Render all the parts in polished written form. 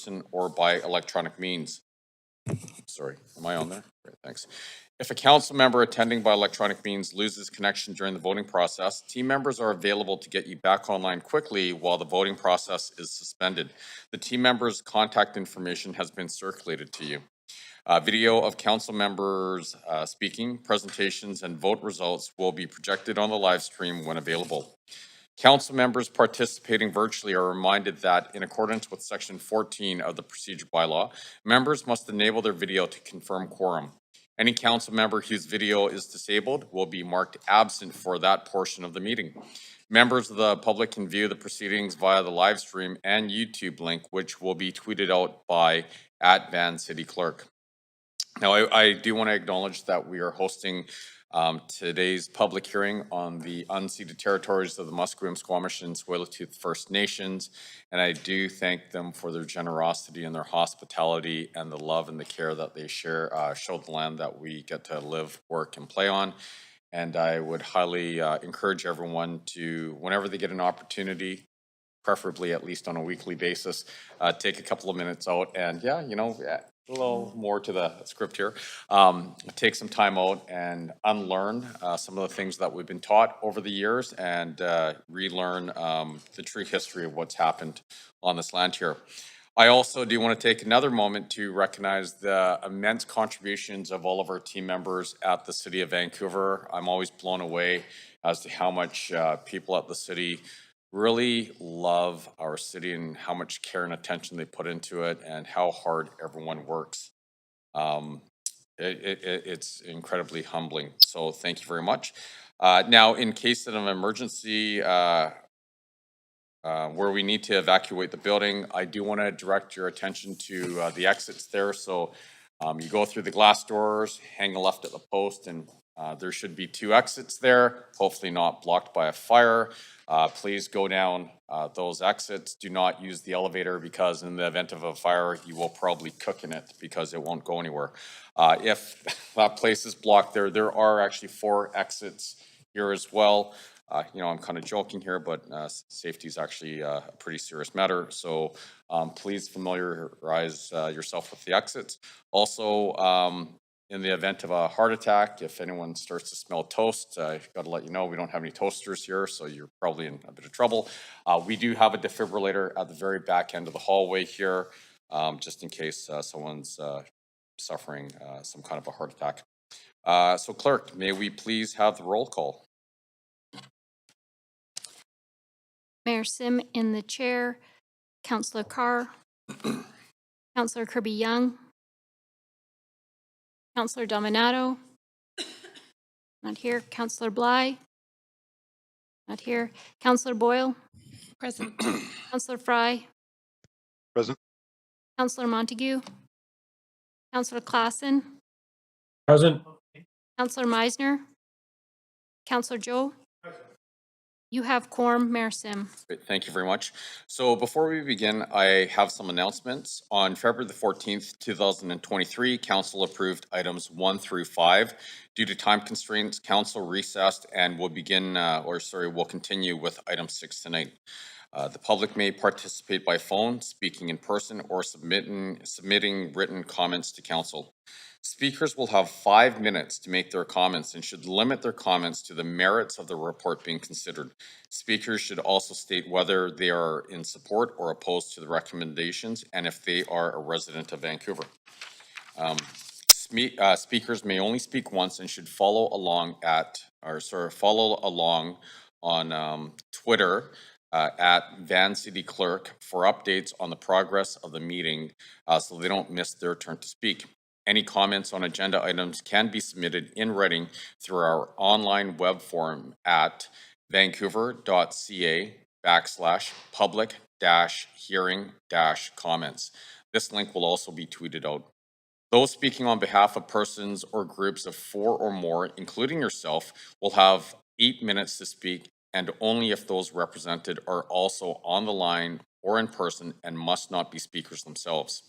person or by electronic means. Sorry, am I on there? Great, thanks. If a council member attending by electronic means loses connection during the voting process, team members are available to get you back online quickly while the voting process is suspended. The team member's contact information has been circulated to you. Video of council members speaking, presentations, and vote results will be projected on the live stream when available. Council members participating virtually are reminded that in accordance with Section 14 of the procedure bylaw, members must enable their video to confirm quorum. Any council member whose video is disabled will be marked absent for that portion of the meeting. Members of the public can view the proceedings via the live stream and YouTube link, which will be tweeted out by @VanCityClerk. Now, I do want to acknowledge that we are hosting today's public hearing on the unceded territories of the Musqueam, Squamish, and Tsleil-Waututh First Nations, and I do thank them for their generosity and their hospitality and the love and the care that they show the land that we get to live, work, and play on. And I would highly encourage everyone to, whenever they get an opportunity, preferably at least on a weekly basis, take a couple of minutes out and, a little more to the script here. Take some time out and unlearn some of the things that we've been taught over the years and relearn the true history of what's happened on this land here. I also do want to take another moment to recognize the immense contributions of all of our team members at the City of Vancouver. I'm always blown away as to how much people at the city really love our city and how much care and attention they put into it and how hard everyone works. It's incredibly humbling. So thank you very much. Now, in case of an emergency where we need to evacuate the building, I do want to direct your attention to the exits there. So you go through the glass doors, hang a left at the post, and there should be 2 exits there, hopefully not blocked by a fire. Please go down those exits. Do not use the elevator because in the event of a fire, you will probably cook in it because it won't go anywhere. If that place is blocked there are actually 4 exits here as well. I'm kind of joking here, but safety is actually a pretty serious matter. So please familiarize yourself with the exits. Also, in the event of a heart attack, if anyone starts to smell toast, I've got to let you know we don't have any toasters here, so you're probably in a bit of trouble. We do have a defibrillator at the very back end of the hallway here, just in case someone's suffering some kind of a heart attack. So Clerk, may we please have the roll call? Mayor Sim in the chair, Councillor Carr, Councillor Kirby-Young, Councillor Dominato, not here, Councillor Bly, not here, Councillor Boyle, present, Councillor Fry, Present. Councillor Montague, Councillor Klassen, Present. Councillor Meisner, Councillor Joe. You have quorum, Mayor Sim. Great, thank you very much. So before we begin, I have some announcements. On February the 14th, 2023, Council approved items 1 through 5. Due to time constraints, Council recessed and will continue with item 6 tonight. The public may participate by phone, speaking in person, or submitting written comments to Council. Speakers will have 5 minutes to make their comments and should limit their comments to the merits of the report being considered. Speakers should also state whether they are in support or opposed to the recommendations and if they are a resident of Vancouver. Speakers may only speak once and should follow along on Twitter at VanCityClerk for updates on the progress of the meeting so they don't miss their turn to speak. Any comments on agenda items can be submitted in writing through our online web form at vancouver.ca/public-hearing-comments. This link will also be tweeted out. Those speaking on behalf of persons or groups of 4 or more, including yourself, will have 8 minutes to speak, and only if those represented are also on the line or in person and must not be speakers themselves.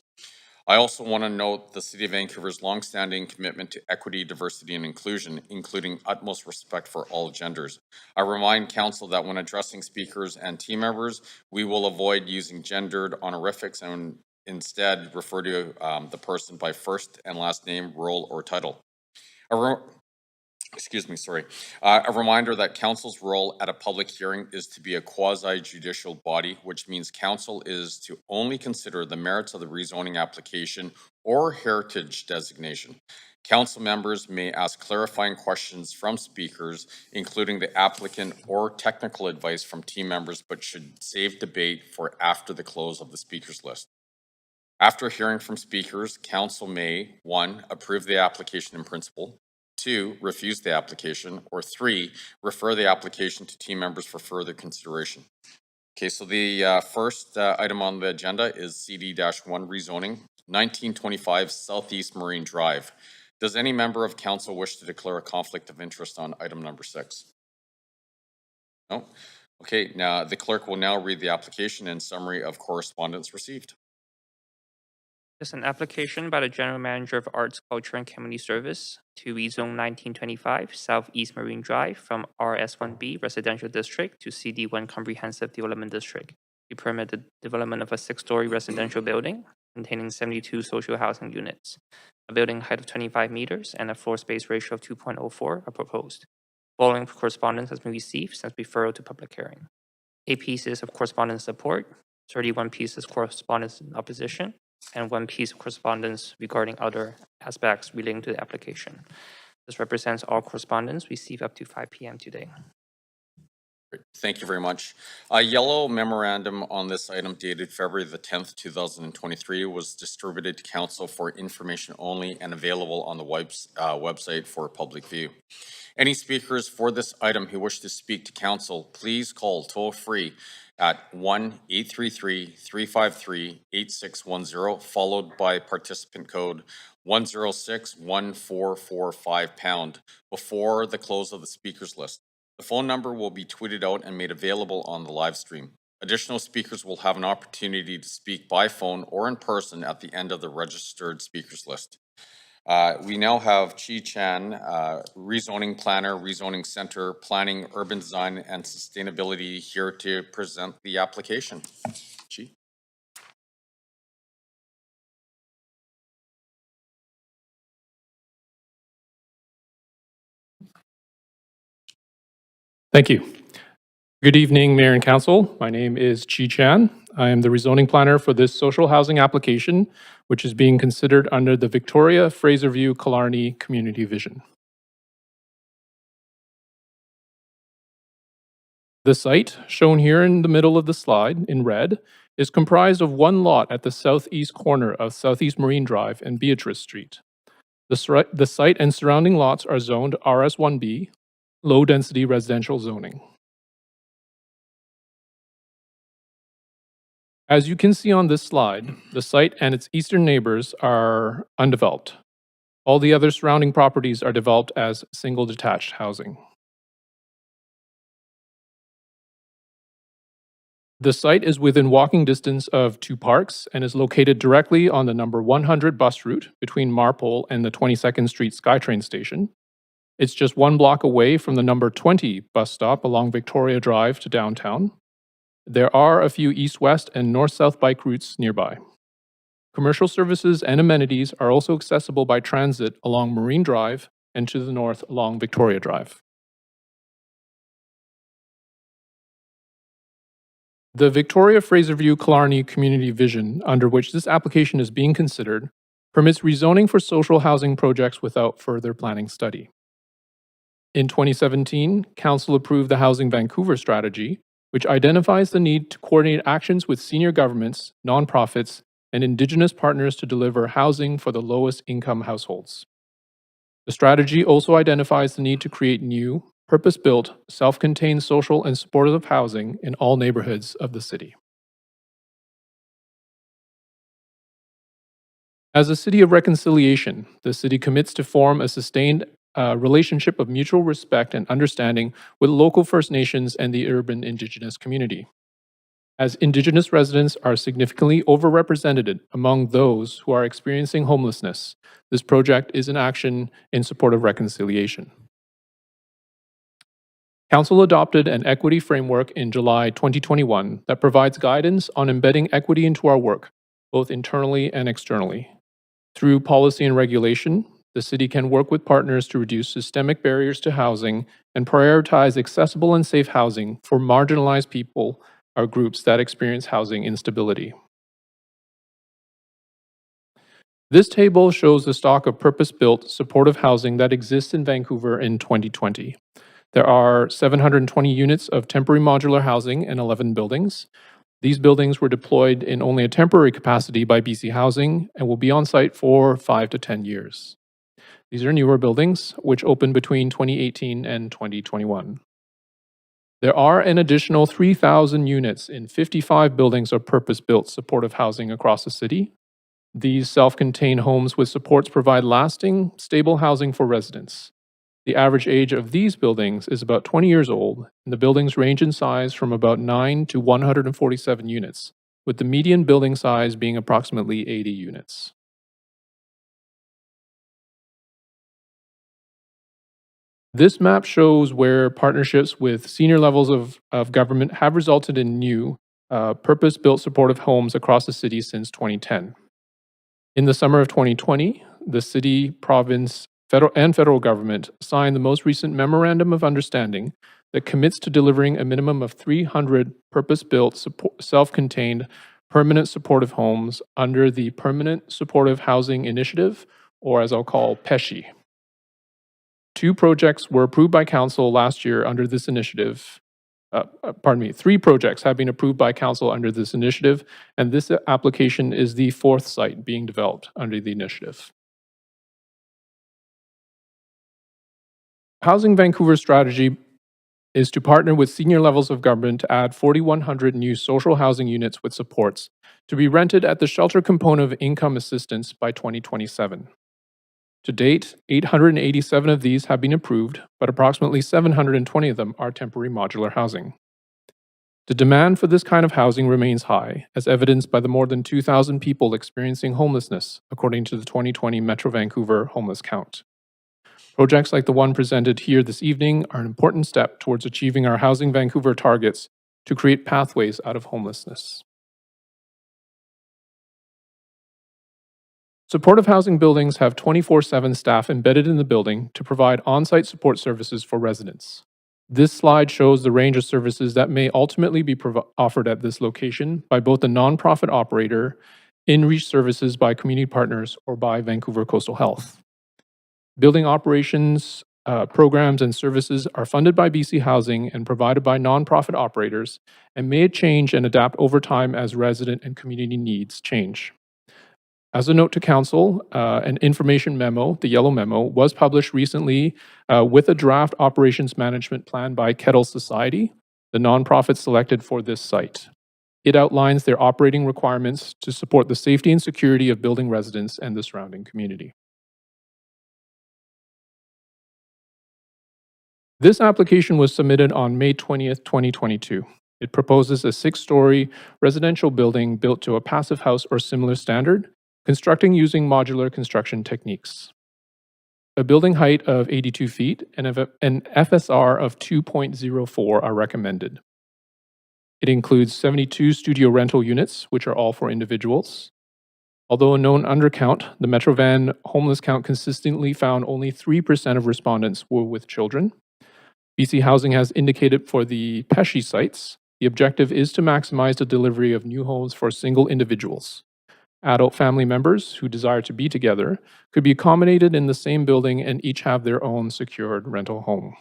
I also want to note the City of Vancouver's longstanding commitment to equity, diversity, and inclusion, including utmost respect for all genders. I remind Council that when addressing speakers and team members, we will avoid using gendered honorifics, and instead refer to the person by first and last name, role, or title. A reminder that council's role at a public hearing is to be a quasi-judicial body, which means council is to only consider the merits of the rezoning application or heritage designation. Council members may ask clarifying questions from speakers, including the applicant or technical advice from team members, but should save debate for after the close of the speakers list. After hearing from speakers, council may, 1, approve the application in principle, 2, refuse the application, or 3, refer the application to team members for further consideration. Okay, so the first item on the agenda is CD-1 rezoning, 1925 Southeast Marine Drive. Does any member of council wish to declare a conflict of interest on item number 6? No? Okay, now the clerk will now read the application and summary of correspondence received. It's an application by the General Manager of Arts, Culture, and Community Service to rezone 1925 Southeast Marine Drive from RS1B Residential District to CD1 Comprehensive Development District to permit the development of a 6-story residential building containing 72 social housing units. A building height of 25 meters and a floor space ratio of 2.04 are proposed. Following correspondence has been received since referral to public hearing. 8 pieces of correspondence support, 31 pieces of correspondence in opposition, and 1 piece of correspondence regarding other aspects relating to the application. This represents all correspondence received up to 5 p.m. today. Great. Thank you very much. A yellow memorandum on this item dated February the 10th, 2023 was distributed to council for information only and available on the website for public view. Any speakers for this item who wish to speak to council, please call toll-free at 1-833-353-8610, followed by participant code 106-1445# before the close of the speakers list. The phone number will be tweeted out and made available on the live stream. Additional speakers will have an opportunity to speak by phone or in person at the end of the registered speakers list. We now have Chi Chan, rezoning planner, rezoning center, planning, urban design, and sustainability here to present the application. Chi. Thank you. Good evening, Mayor and Council. My name is Chi Chan. I am the rezoning planner for this social housing application, which is being considered under the Victoria Fraserview Killarney Community Vision. The site, shown here in the middle of the slide in red, is comprised of 1 lot at the southeast corner of Southeast Marine Drive and Beatrice Street. The site and surrounding lots are zoned RS1B, low-density residential zoning. As you can see on this slide, the site and its eastern neighbors are undeveloped. All the other surrounding properties are developed as single detached housing. The site is within walking distance of 2 parks and is located directly on the number 100 bus route between Marpole and the 22nd Street SkyTrain station. It's just 1 block away from the number 20 bus stop along Victoria Drive to downtown. There are a few east-west and north-south bike routes nearby. Commercial services and amenities are also accessible by transit along Marine Drive and to the north along Victoria Drive. The Victoria Fraserview Killarney Community Vision, under which this application is being considered, permits rezoning for social housing projects without further planning study. In 2017, Council approved the Housing Vancouver strategy, which identifies the need to coordinate actions with senior governments, nonprofits, and Indigenous partners to deliver housing for the lowest income households. The strategy also identifies the need to create new, purpose-built, self-contained social and supportive housing in all neighborhoods of the city. As a city of reconciliation, the city commits to form a sustained relationship of mutual respect and understanding with local First Nations and the urban Indigenous community. As Indigenous residents are significantly overrepresented among those who are experiencing homelessness, this project is an action in support of reconciliation. Council adopted an equity framework in July 2021 that provides guidance on embedding equity into our work, both internally and externally. Through policy and regulation, the city can work with partners to reduce systemic barriers to housing and prioritize accessible and safe housing for marginalized people or groups that experience housing instability. This table shows the stock of purpose-built supportive housing that exists in Vancouver in 2020. There are 720 units of temporary modular housing in 11 buildings. These buildings were deployed in only a temporary capacity by BC Housing and will be on site for 5 to 10 years. These are newer buildings, which opened between 2018 and 2021. There are an additional 3,000 units in 55 buildings of purpose-built supportive housing across the city. These self-contained homes with supports provide lasting, stable housing for residents. The average age of these buildings is about 20 years old, and the buildings range in size from about 9 to 147 units, with the median building size being approximately 80 units. This map shows where partnerships with senior levels of government have resulted in new, purpose-built supportive homes across the city since 2010. In the summer of 2020, the city, province, federal government signed the most recent Memorandum of Understanding that commits to delivering a minimum of 300 purpose-built, self-contained, permanent supportive homes under the Permanent Supportive Housing Initiative, or as I'll call PESHI. 2 projects were approved by council last year under this initiative. 3 projects have been approved by council under this initiative, and this application is the 4th site being developed under the initiative. Housing Vancouver's strategy is to partner with senior levels of government to add 4,100 new social housing units with supports to be rented at the shelter component of income assistance by 2027. To date, 887 of these have been approved, but approximately 720 of them are temporary modular housing. The demand for this kind of housing remains high, as evidenced by the more than 2,000 people experiencing homelessness, according to the 2020 Metro Vancouver homeless count. Projects like the one presented here this evening are an important step towards achieving our Housing Vancouver targets to create pathways out of homelessness. Supportive housing buildings have 24/7 staff embedded in the building to provide on-site support services for residents. This slide shows the range of services that may ultimately be offered at this location by both the nonprofit operator, in-reach services by community partners, or by Vancouver Coastal Health. Building operations, programs, and services are funded by BC Housing and provided by nonprofit operators and may change and adapt over time as resident and community needs change. As a note to council, an information memo, the yellow memo, was published recently with a draft operations management plan by Kettle Society, the nonprofit selected for this site. It outlines their operating requirements to support the safety and security of building residents and the surrounding community. This application was submitted on May 20th, 2022. It proposes a 6-story residential building built to a passive house or similar standard, constructing using modular construction techniques. A building height of 82 feet and an FSR of 2.04 are recommended. It includes 72 studio rental units, which are all for individuals. Although a known undercount, the Metro Van homeless count consistently found only 3% of respondents were with children. BC Housing has indicated for the PESHI sites, the objective is to maximize the delivery of new homes for single individuals. Adult family members who desire to be together could be accommodated in the same building and each have their own secured rental home.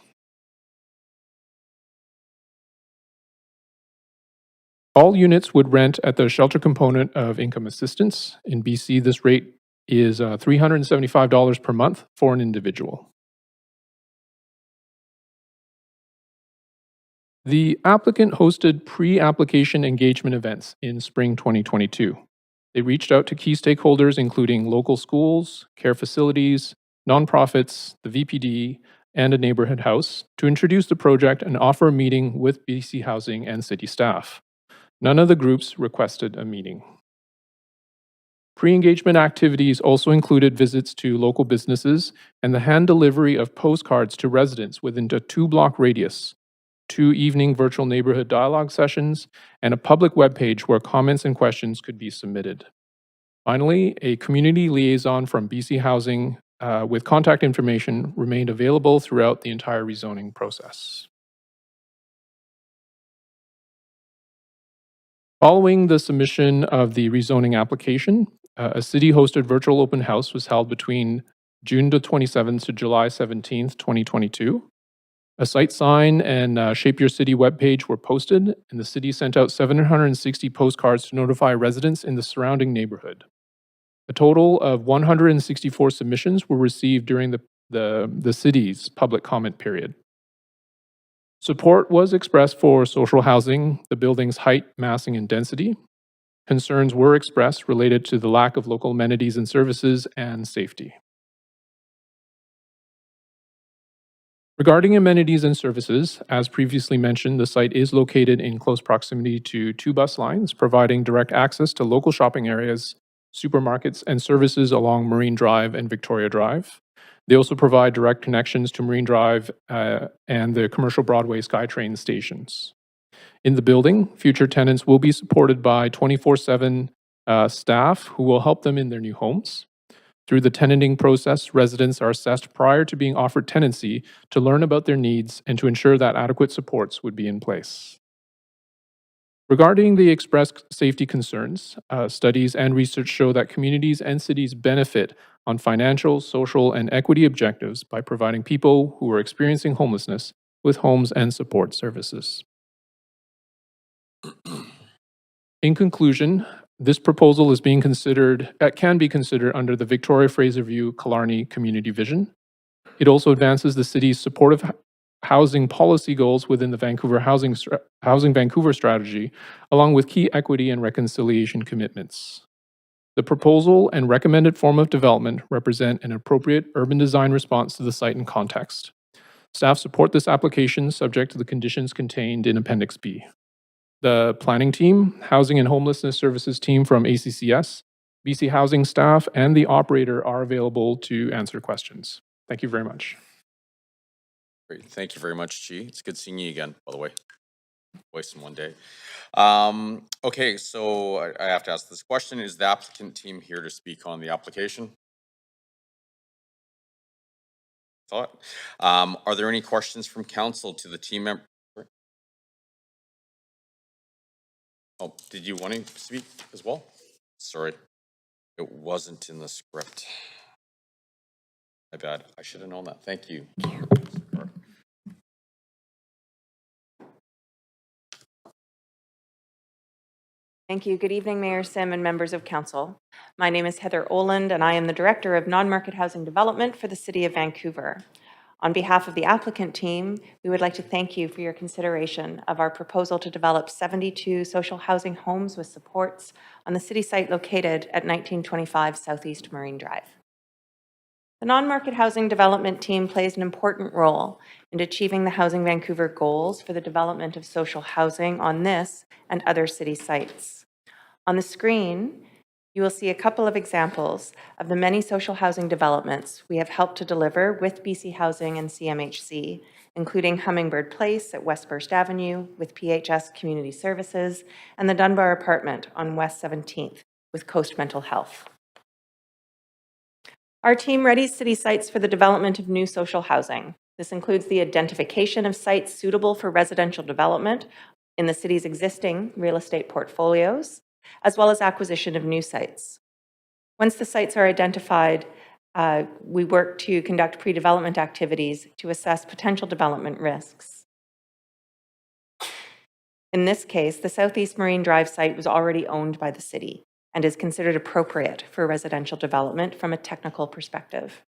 All units would rent at the shelter component of income assistance. In BC, this rate is $375 per month for an individual. The applicant hosted pre-application engagement events in spring 2022. They reached out to key stakeholders, including local schools, care facilities, nonprofits, the VPD, and a neighborhood house, to introduce the project and offer a meeting with BC Housing and city staff. None of the groups requested a meeting. Pre-engagement activities also included visits to local businesses and the hand delivery of postcards to residents within a 2-block radius, 2 evening virtual neighborhood dialogue sessions, and a public webpage where comments and questions could be submitted. Finally, a community liaison from BC Housing with contact information remained available throughout the entire rezoning process. Following the submission of the rezoning application, a city-hosted virtual open house was held between June the 27th to July 17th, 2022. A site sign and Shape Your City webpage were posted, and the city sent out 760 postcards to notify residents in the surrounding neighborhood. A total of 164 submissions were received during the city's public comment period. Support was expressed for social housing, the building's height, massing, and density. Concerns were expressed related to the lack of local amenities and services and safety. Regarding amenities and services, as previously mentioned, the site is located in close proximity to 2 bus lines, providing direct access to local shopping areas, supermarkets, and services along Marine Drive and Victoria Drive. They also provide direct connections to Marine Drive and the commercial Broadway SkyTrain stations. In the building, future tenants will be supported by 24/7 staff who will help them in their new homes. Through the tenanting process, residents are assessed prior to being offered tenancy to learn about their needs and to ensure that adequate supports would be in place. Regarding the expressed safety concerns, studies and research show that communities and cities benefit on financial, social, and equity objectives by providing people who are experiencing homelessness with homes and support services. In conclusion, this proposal is being considered, can be considered under the Victoria Fraser View Killarney Community Vision. It also advances the city's supportive housing policy goals within the Vancouver Housing Vancouver strategy, along with key equity and reconciliation commitments. The proposal and recommended form of development represent an appropriate urban design response to the site and context. Staff support this application subject to the conditions contained in Appendix B. The planning team, Housing and Homelessness Services team from ACCS, BC Housing staff, and the operator are available to answer questions. Thank you very much. Great. Thank you very much, G. It's good seeing you again, by the way. Twice in one day. Okay, so I have to ask this question. Is the applicant team here to speak on the application? Thought. Are there any questions from council to the team member? Oh, did you want to speak as well? Sorry, it wasn't in the script. My bad. I should have known that. Thank you. Thank you. Good evening, Mayor Sim and members of council. My name is Heather Oland, and I am the Director of Non-Market Housing Development for the City of Vancouver. On behalf of the applicant team, we would like to thank you for your consideration of our proposal to develop 72 social housing homes with supports on the city site located at 1925 Southeast Marine Drive. The non-market housing development team plays an important role in achieving the Housing Vancouver goals for the development of social housing on this and other city sites. On the screen, you will see a couple of examples of the many social housing developments we have helped to deliver with BC Housing and CMHC, including Hummingbird Place at Westburst Avenue with PHS Community Services and the Dunbar Apartment on West 17th with Coast Mental Health. Our team readies city sites for the development of new social housing. This includes the identification of sites suitable for residential development in the city's existing real estate portfolios, as well as acquisition of new sites. Once the sites are identified, we work to conduct pre-development activities to assess potential development risks. In this case, the Southeast Marine Drive site was already owned by the city and is considered appropriate for residential development from a technical perspective.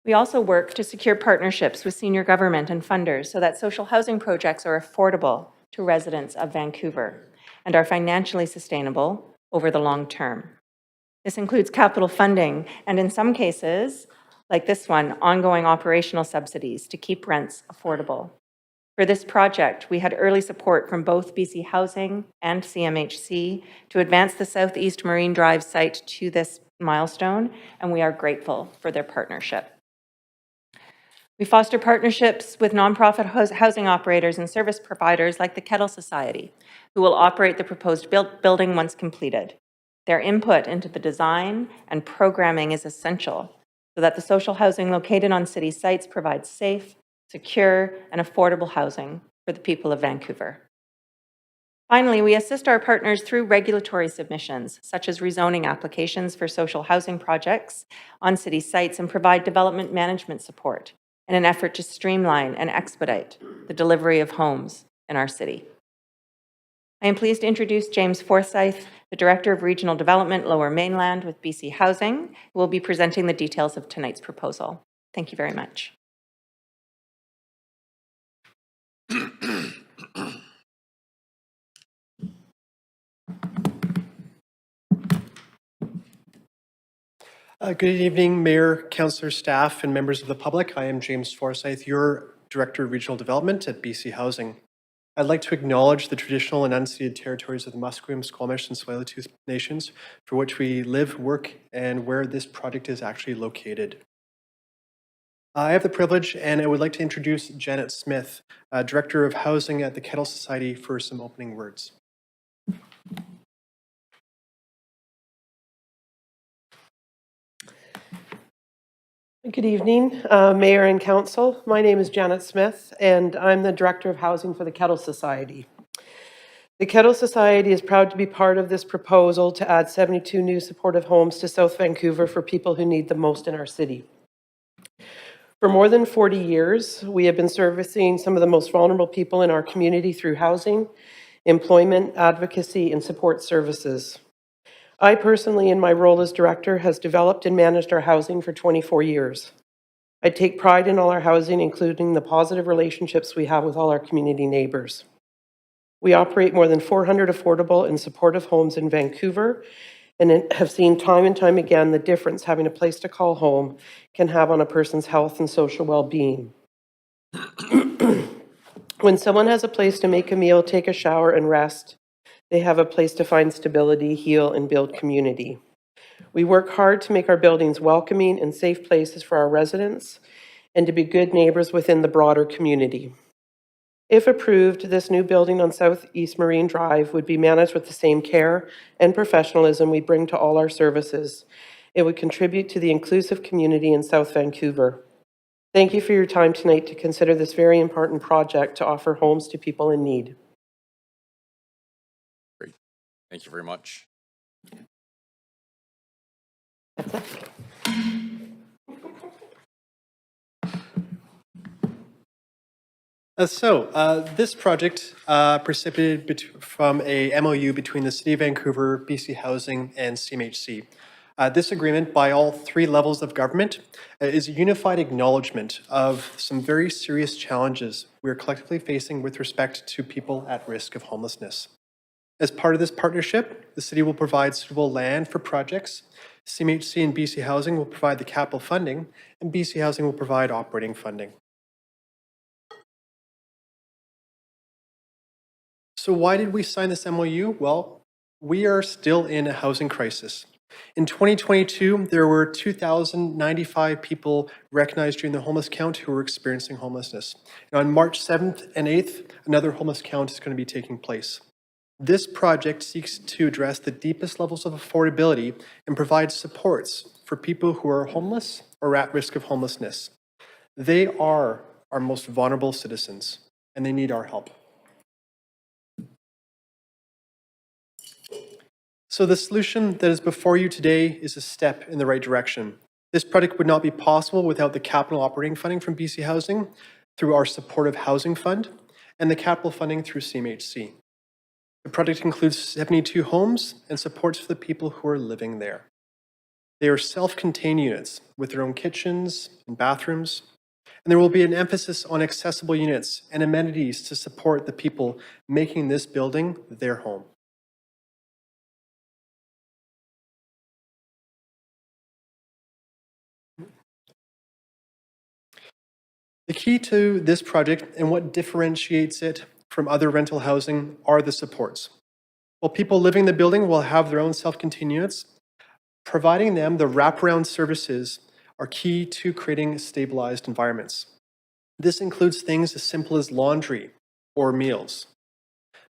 We also work to secure partnerships with senior government and funders so that social housing projects are affordable to residents of Vancouver and are financially sustainable over the long term. This includes capital funding and, in some cases, like this one, ongoing operational subsidies to keep rents affordable. For this project, we had early support from both BC Housing and CMHC to advance the Southeast Marine Drive site to this milestone, and we are grateful for their partnership. We foster partnerships with nonprofit housing operators and service providers like the Kettle Society, who will operate the proposed building once completed. Their input into the design and programming is essential so that the social housing located on city sites provides safe, secure, and affordable housing for the people of Vancouver. Finally, we assist our partners through regulatory submissions, such as rezoning applications for social housing projects on city sites, and provide development management support in an effort to streamline and expedite the delivery of homes in our city. I am pleased to introduce James Forsyth, the Director of Regional Development, Lower Mainland with BC Housing, who will be presenting the details of tonight's proposal. Thank you very much. Good evening, Mayor, Councillor, staff, and members of the public. I am James Forsyth, your Director of Regional Development at BC Housing. I'd like to acknowledge the traditional and unceded territories of the Musqueam, Squamish, and Tsleil-Waututh nations for which we live, work, and where this project is actually located. I have the privilege, and I would like to introduce Janet Smith, Director of Housing at the Kettle Society, for some opening words. Good evening, Mayor and Council. My name is Janet Smith, and I'm the Director of Housing for the Kettle Society. The Kettle Society is proud to be part of this proposal to add 72 new supportive homes to South Vancouver for people who need them most in our city. For more than 40 years, we have been servicing some of the most vulnerable people in our community through housing, employment, advocacy, and support services. I personally, in my role as director, has developed and managed our housing for 24 years. I take pride in all our housing, including the positive relationships we have with all our community neighbors. We operate more than 400 affordable and supportive homes in Vancouver and have seen time and time again the difference having a place to call home can have on a person's health and social well-being. When someone has a place to make a meal, take a shower, and rest, they have a place to find stability, heal, and build community. We work hard to make our buildings welcoming and safe places for our residents and to be good neighbors within the broader community. If approved, this new building on Southeast Marine Drive would be managed with the same care and professionalism we bring to all our services. It would contribute to the inclusive community in South Vancouver. Thank you for your time tonight to consider this very important project to offer homes to people in need. Thank you very much. This project precipitated from a MOU between the City of Vancouver, BC Housing, and CMHC. This agreement, by all three levels of government, is a unified acknowledgement of some very serious challenges we are collectively facing with respect to people at risk of homelessness. As part of this partnership, the City will provide suitable land for projects, CMHC and BC Housing will provide the capital funding, and BC Housing will provide operating funding. So why did we sign this MOU? Well, we are still in a housing crisis. In 2022, there were 2,095 people recognized during the homeless count who were experiencing homelessness. And on March 7th and 8th, another homeless count is going to be taking place. This project seeks to address the deepest levels of affordability and provide supports for people who are homeless or at risk of homelessness. They are our most vulnerable citizens, and they need our help. So the solution that is before you today is a step in the right direction. This project would not be possible without the capital operating funding from BC Housing through our supportive housing fund and the capital funding through CMHC. The project includes 72 homes and supports for the people who are living there. They are self-contained units with their own kitchens and bathrooms, and there will be an emphasis on accessible units and amenities to support the people making this building their home. The key to this project and what differentiates it from other rental housing are the supports. While people living in the building will have their own self-contained units, providing them the wraparound services are key to creating stabilized environments. This includes things as simple as laundry or meals,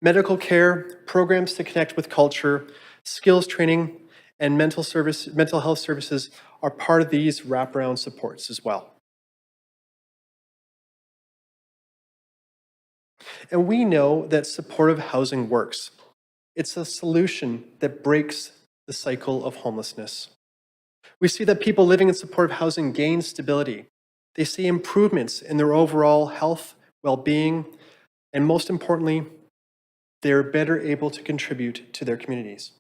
medical care, programs to connect with culture, skills training, and mental health services are part of these wraparound supports as well. And we know that supportive housing works. It's a solution that breaks the cycle of homelessness. We see that people living in supportive housing gain stability. They see improvements in their overall health, well-being, and most importantly, they're better able to contribute to their communities.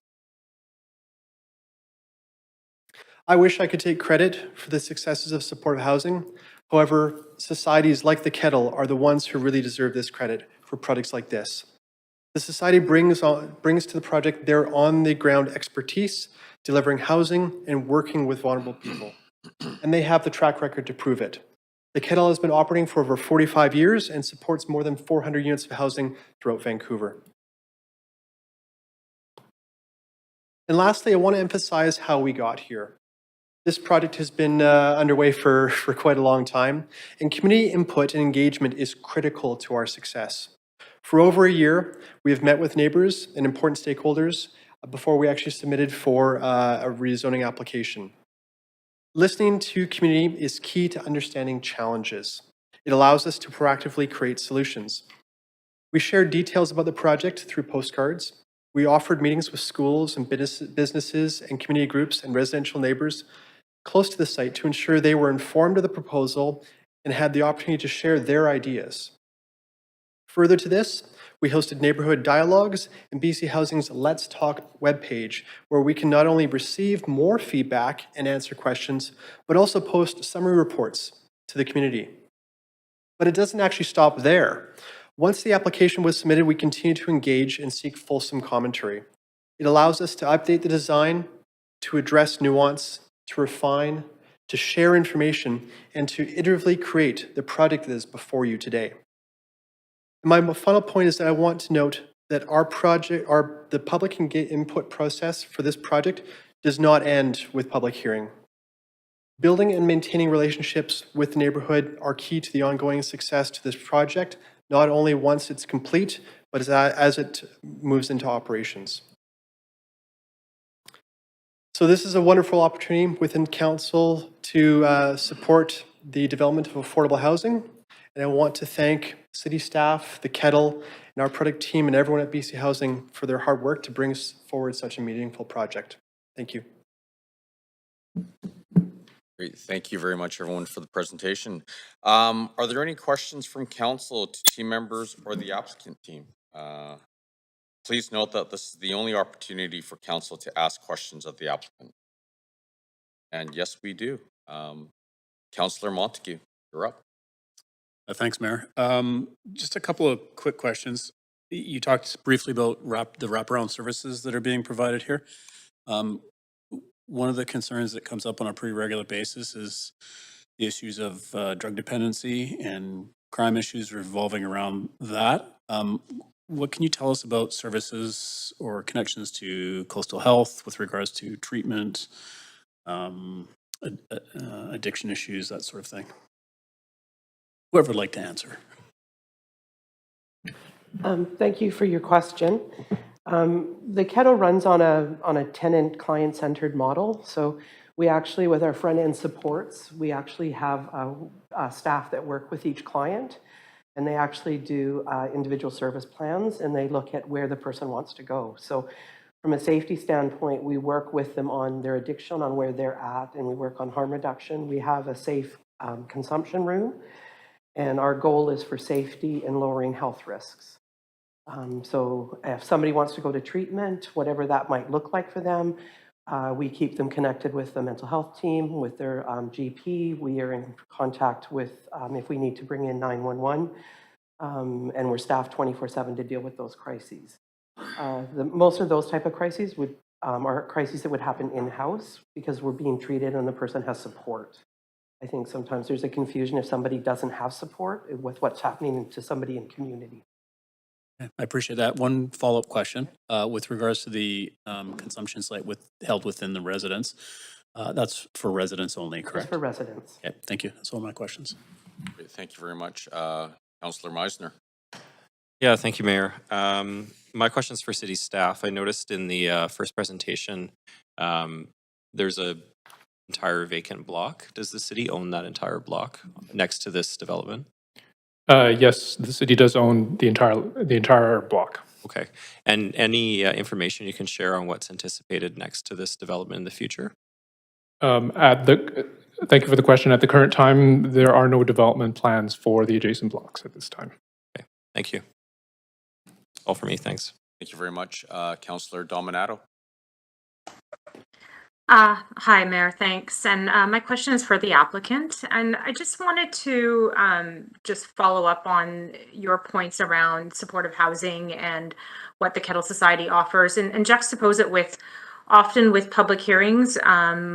I wish I could take credit for the successes of supportive housing. However, societies like the Kettle are the ones who really deserve this credit for projects like this. The society brings to the project their on-the-ground expertise, delivering housing and working with vulnerable people. And they have the track record to prove it. The Kettle has been operating for over 45 years and supports more than 400 units of housing throughout Vancouver. And lastly, I want to emphasize how we got here. This project has been underway for quite a long time, and community input and engagement is critical to our success. For over a year, we have met with neighbors and important stakeholders before we actually submitted for a rezoning application. Listening to community is key to understanding challenges. It allows us to proactively create solutions. We shared details about the project through postcards. We offered meetings with schools and businesses and community groups and residential neighbors close to the site to ensure they were informed of the proposal and had the opportunity to share their ideas. Further to this, we hosted neighborhood dialogues and BC Housing's Let's Talk webpage, where we can not only receive more feedback and answer questions, but also post summary reports to the community. But it doesn't actually stop there. Once the application was submitted, we continue to engage and seek fulsome commentary. It allows us to update the design, to address nuance, to refine, to share information, and to iteratively create the product that is before you today. And my final point is that I want to note that the public input process for this project does not end with public hearing. Building and maintaining relationships with the neighborhood are key to the ongoing success to this project, not only once it's complete, but as it moves into operations. So this is a wonderful opportunity within council to support the development of affordable housing. And I want to thank city staff, the Kettle, and our product team and everyone at BC Housing for their hard work to bring us forward such a meaningful project. Thank you. Great. Thank you very much, everyone, for the presentation. Are there any questions from council to team members or the applicant team? Please note that this is the only opportunity for council to ask questions of the applicant. And yes, we do. Councillor Montague, you're up. Thanks, Mayor. Just a couple of quick questions. You talked briefly about the wraparound services that are being provided here. One of the concerns that comes up on a pretty regular basis is the issues of drug dependency and crime issues revolving around that. What can you tell us about services or connections to coastal health with regards to treatment, addiction issues, that sort of thing? Whoever would like to answer. Thank you for your question. The Kettle runs on a tenant client-centered model. So we actually, with our front-end supports, we actually have staff that work with each client, and they actually do individual service plans, and they look at where the person wants to go. So from a safety standpoint, we work with them on their addiction, on where they're at, and we work on harm reduction. We have a safe consumption room, and our goal is for safety and lowering health risks. So if somebody wants to go to treatment, whatever that might look like for them, we keep them connected with the mental health team, with their GP. We are in contact with, if we need to bring in 911, and we're staffed 24/7 to deal with those crises. Most of those type of crises are crises that would happen in-house because we're being treated and the person has support. I think sometimes there's a confusion if somebody doesn't have support with what's happening to somebody in community. I appreciate that. One follow-up question with regards to the consumption site held within the residence. That's for residents only, Just correct? for residents. Okay, thank you. That's all my questions. Great. Thank you very much. Councillor Meisner. Yeah, thank you, Mayor. My question is for city staff. I noticed in the first presentation, There's a entire vacant block. Does the city own that entire block next to this development? Yes, the city does own the entire block. Okay. And any information you can share on what's anticipated next to this development in the future? Thank you for the question. At the current time, there are no development plans for the adjacent blocks at this time. Okay. Thank you. All for me. Thanks. Thank you very much. Councillor Dominato. Hi, Mayor, thanks. And my question is for the applicant. And I just wanted to just follow up on your points around supportive housing and what the Kettle Society offers and juxtapose it with, often with public hearings,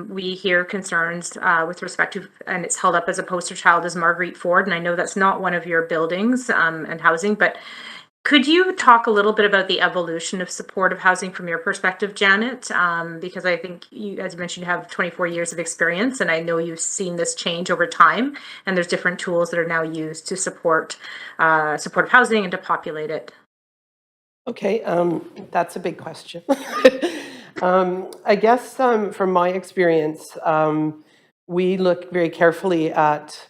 we hear concerns with respect to, and it's held up as a poster child as Marguerite Ford. And I know that's not one of your buildings and housing, but could you talk a little bit about the evolution of supportive housing from your perspective, Janet? Because I think you, as you mentioned, you have 24 years of experience, and I know you've seen this change over time. And there's different tools that are now used to support supportive housing and to populate it. Okay, that's a big question. I guess from my experience, we look very carefully at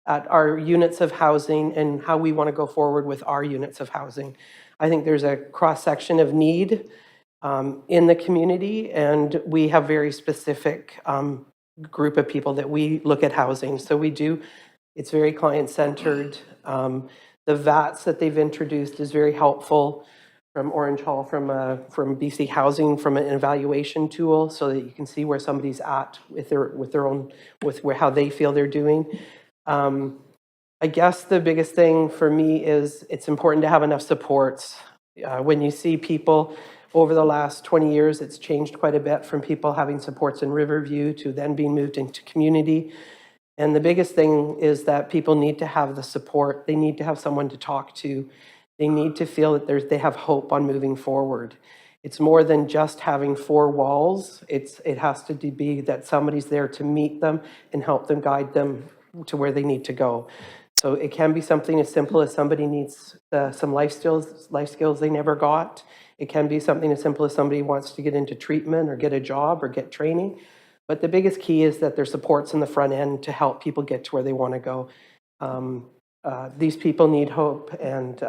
our units of housing and how we want to go forward with our units of housing. I think there's a cross-section of need in the community, and we have very specific group of people that we look at housing. So we do, it's very client-centered. The VATs that they've introduced is very helpful from Orange Hall, from BC Housing, from an evaluation tool, so that you can see where somebody's at with their own, how they feel they're doing. I guess the biggest thing for me is it's important to have enough supports. When you see people over the last 20 years, it's changed quite a bit from people having supports in Riverview to then being moved into community. And the biggest thing is that people need to have the support. They need to have someone to talk to. They need to feel that they have hope on moving forward. It's more than just having four walls. It has to be that somebody's there to meet them and help them, guide them to where they need to go. So it can be something as simple as somebody needs some life skills they never got. It can be something as simple as somebody wants to get into treatment or get a job or get training. But the biggest key is that there's supports in the front end to help people get to where they want to go. These people need hope. And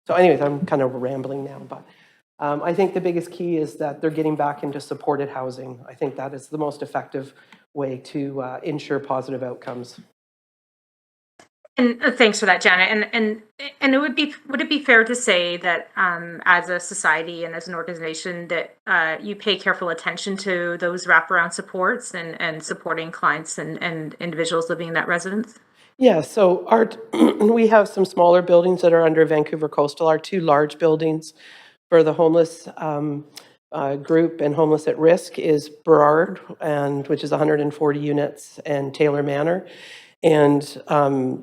so anyways, I'm kind of rambling now, but I think the biggest key is that they're getting back into supported housing. I think that is the most effective way to ensure positive outcomes. And thanks for that, Janet. And would it be fair to say that as a society and as an organization that you pay careful attention to those wraparound supports and supporting clients and individuals living in that residence? Yeah, so we have some smaller buildings that are under Vancouver Coastal. Our two large buildings for the homeless group and homeless at risk is Burrard, which is 140 units, and Taylor Manor. And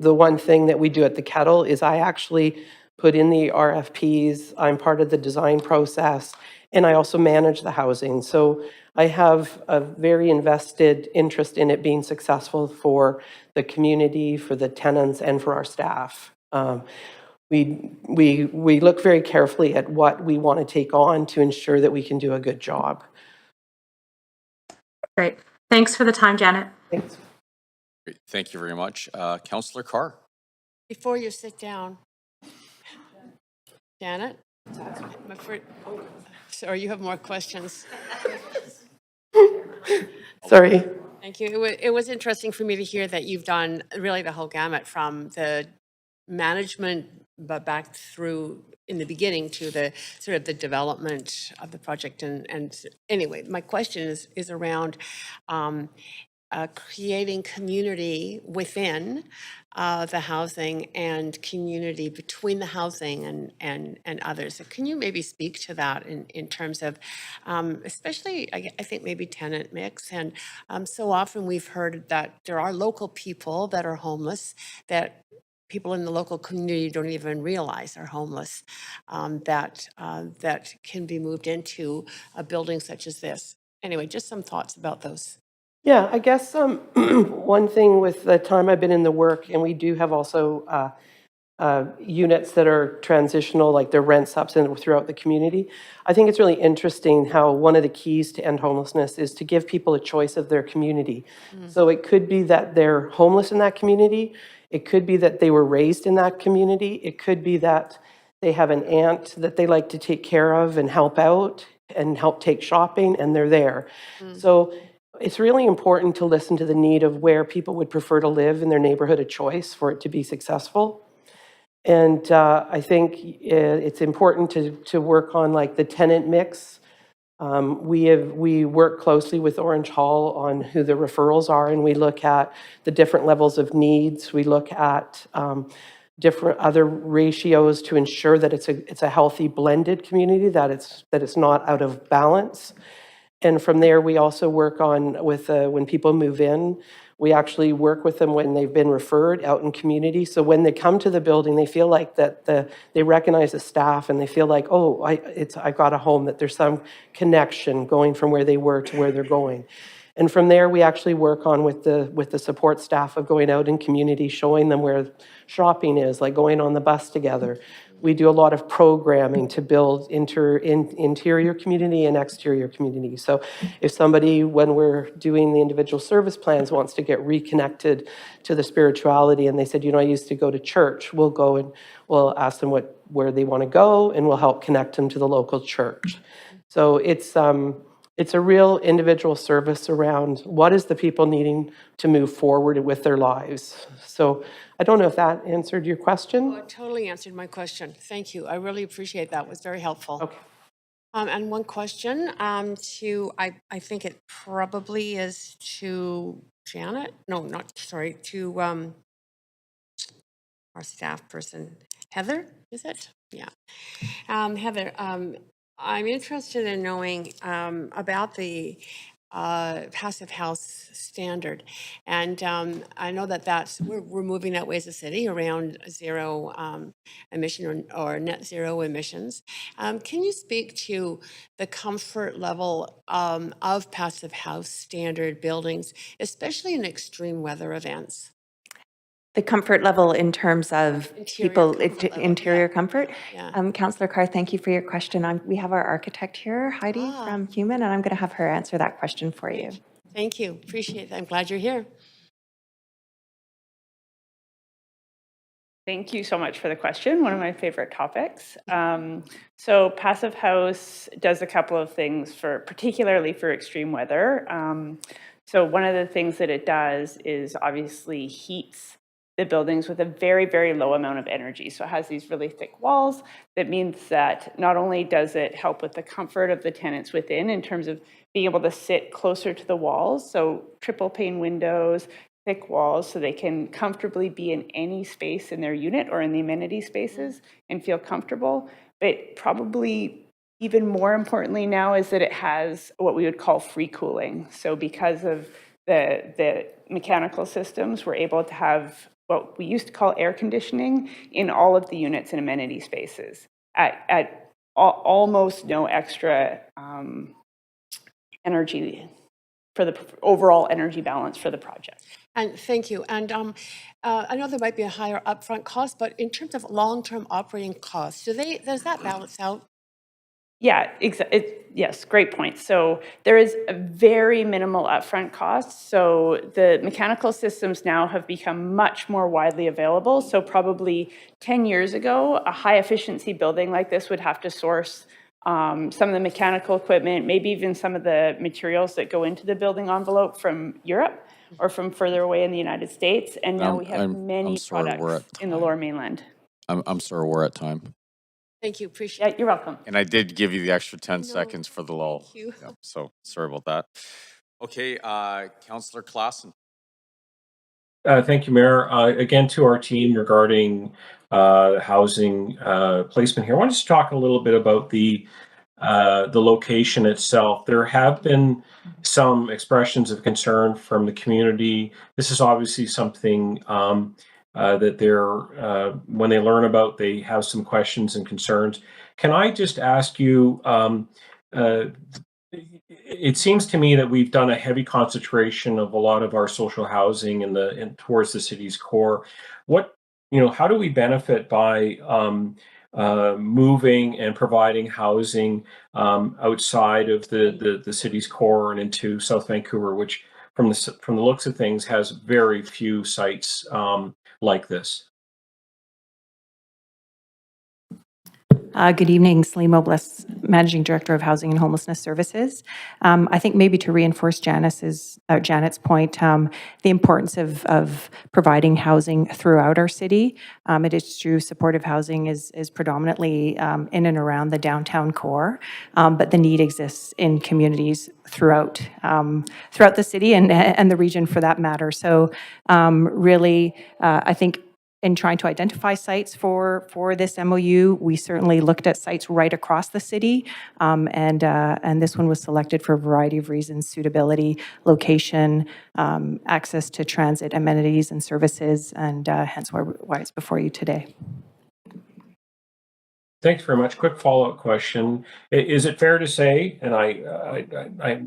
the one thing that we do at the Kettle is I actually put in the RFPs. I'm part of the design process, and I also manage the housing. So I have a very invested interest in it being successful for the community, for the tenants, and for our staff. We look very carefully at what we want to take on to ensure that we can do a good job. Great. Thanks for the time, Janet. Thanks. Great. Thank you very much. Councillor Carr. Before you sit down, Janet, sorry, you have more questions. Sorry. Thank you. It was interesting for me to hear that you've done really the whole gamut from the management, but back through in the beginning to the sort of the development of the project. And anyway, my question is around creating community within the housing and community between the housing and others. So can you maybe speak to that in terms of, especially, I think maybe tenant mix? And so often we've heard that there are local people that are homeless that people in the local community don't even realize are homeless, that can be moved into a building such as this. Anyway, just some thoughts about those. Yeah, I guess one thing with the time I've been in the work, and we do have also units that are transitional, like their rent subs and throughout the community. I think it's really interesting how one of the keys to end homelessness is to give people a choice of their community. So it could be that they're homeless in that community. It could be that they were raised in that community. It could be that they have an aunt that they like to take care of and help out and help take shopping, and they're there. So it's really important to listen to the need of where people would prefer to live in their neighborhood of choice for it to be successful. And I think it's important to work on like the tenant mix. We work closely with Orange Hall on who the referrals are, and we look at the different levels of needs. We look at different other ratios to ensure that it's a healthy blended community, that it's not out of balance. And from there, we also work on with when people move in. We actually work with them when they've been referred out in community. So when they come to the building, they feel like that they recognize the staff and they feel like, oh, I've got a home, that there's some connection going from where they were to where they're going. And from there, we actually work on with the support staff of going out in community, showing them where shopping is, like going on the bus together. We do a lot of programming to build interior community and exterior community. So if somebody, when we're doing the individual service plans, wants to get reconnected to the spirituality and they said, I used to go to church, we'll go and we'll ask them where they want to go, and we'll help connect them to the local church. So it's a real individual service around what is the people needing to move forward with their lives. So I don't know if that answered your question. Oh, it totally answered my question. Thank you. I really appreciate that. It was very helpful. Okay. And one question I think it probably is to Janet. No, to our staff person, Heather, is it? Yeah. Heather, I'm interested in knowing about the passive house standard. And I know that we're moving that way as a city around zero emission or net zero emissions. Can you speak to the comfort level of passive house standard buildings, especially in extreme weather events? The comfort level in terms of interior comfort. Yeah. Councillor Carr, thank you for your question. We have our architect here, Heidi from Human, and I'm going to have her answer that question for you. Thank you. Appreciate it. I'm glad you're here. Thank you so much for the question. One of my favorite topics. So passive house does a couple of things particularly for extreme weather. So one of the things that it does is obviously heats the buildings with a very, very low amount of energy. So it has these really thick walls. That means that not only does it help with the comfort of the tenants within in terms of being able to sit closer to the walls, so triple pane windows, thick walls, so they can comfortably be in any space in their unit or in the amenity spaces and feel comfortable. But probably even more importantly now is that it has what we would call free cooling. So because of the mechanical systems, we're able to have what we used to call air conditioning in all of the units and amenity spaces at almost no extra energy for the overall energy balance for the project. And thank you. And I know there might be a higher upfront cost, but in terms of long-term operating costs, does that balance out? Yeah, yes, great point. So there is a very minimal upfront cost. So the mechanical systems now have become much more widely available. So probably 10 years ago, a high efficiency building like this would have to source some of the mechanical equipment, maybe even some of the materials that go into the building envelope from Europe or from further away in the United States. And now we have many products in the Lower Mainland. I'm sorry, we're at time. Thank you. Appreciate it. Yeah, you're welcome. And I did give you the extra 10 seconds for the lull. Thank you. Yep, so sorry about that. Okay, Councillor Klassen. Thank you, Mayor. Again, to our team regarding housing placement here, I wanted to talk a little bit about the location itself. There have been some expressions of concern from the community. This is obviously something that they're, when they learn about, they have some questions and concerns. Can I just ask you, it seems to me that we've done a heavy concentration of a lot of our social housing towards the city's core. What how do we benefit by moving and providing housing outside of the city's core and into South Vancouver, which from the looks of things has very few sites like this. Good evening, Celine Mobliss, Managing Director of Housing and Homelessness Services. I think maybe to reinforce Janet's point, the importance of providing housing throughout our city. It is true supportive housing is predominantly in and around the downtown core, but the need exists in communities throughout the city and the region for that matter. So really, I think in trying to identify sites for this MOU, we certainly looked at sites right across the city, and this one was selected for a variety of reasons: suitability, location, access to transit amenities and services, and hence why it's before you today. Thanks very much. Quick follow-up question. Is it fair to say, and I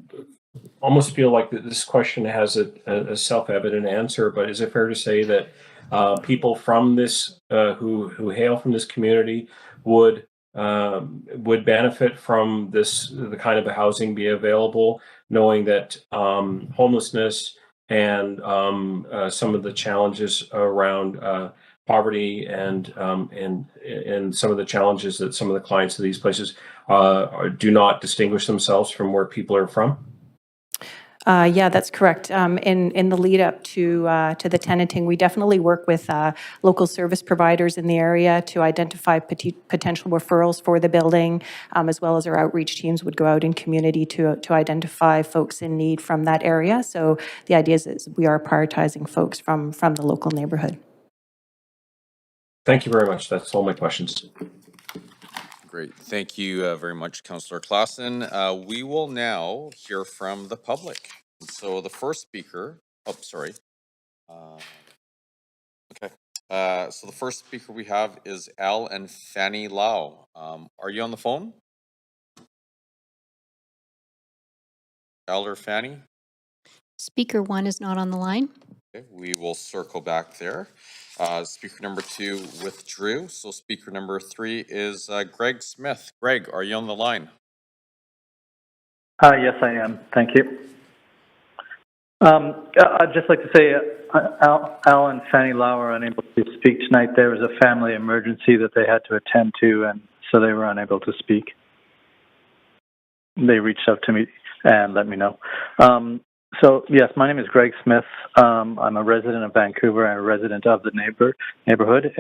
almost feel like that this question has a self-evident answer, but is it fair to say that people from this who hail from this community would benefit from the kind of housing be available, knowing that homelessness and some of the challenges around poverty and some of the challenges that some of the clients of these places do not distinguish themselves from where people are from? Yeah, that's correct. In the lead up to the tenanting, we definitely work with local service providers in the area to identify potential referrals for the building, as well as our outreach teams would go out in community to identify folks in need from that area. So the idea is we are prioritizing folks from the local neighborhood. Thank you very much. That's all my questions. Great. Thank you very much, Councillor Klassen. We will now hear from the public. So the first speaker, okay. So the first speaker we have is Al and Fanny Lau. Are you on the phone? Al or Fanny? Speaker 1 is not on the line. Okay, we will circle back there. Speaker number 2 withdrew. So speaker number 3 is Greg Smith. Greg, are you on the line? Yes, I am. Thank you. I'd just like to say Al and Fanny Lau are unable to speak tonight. There was a family emergency that they had to attend to, and so they were unable to speak. They reached out to me and let me know. So, yes, my name is Greg Smith. I'm a resident of Vancouver and a resident of the neighborhood,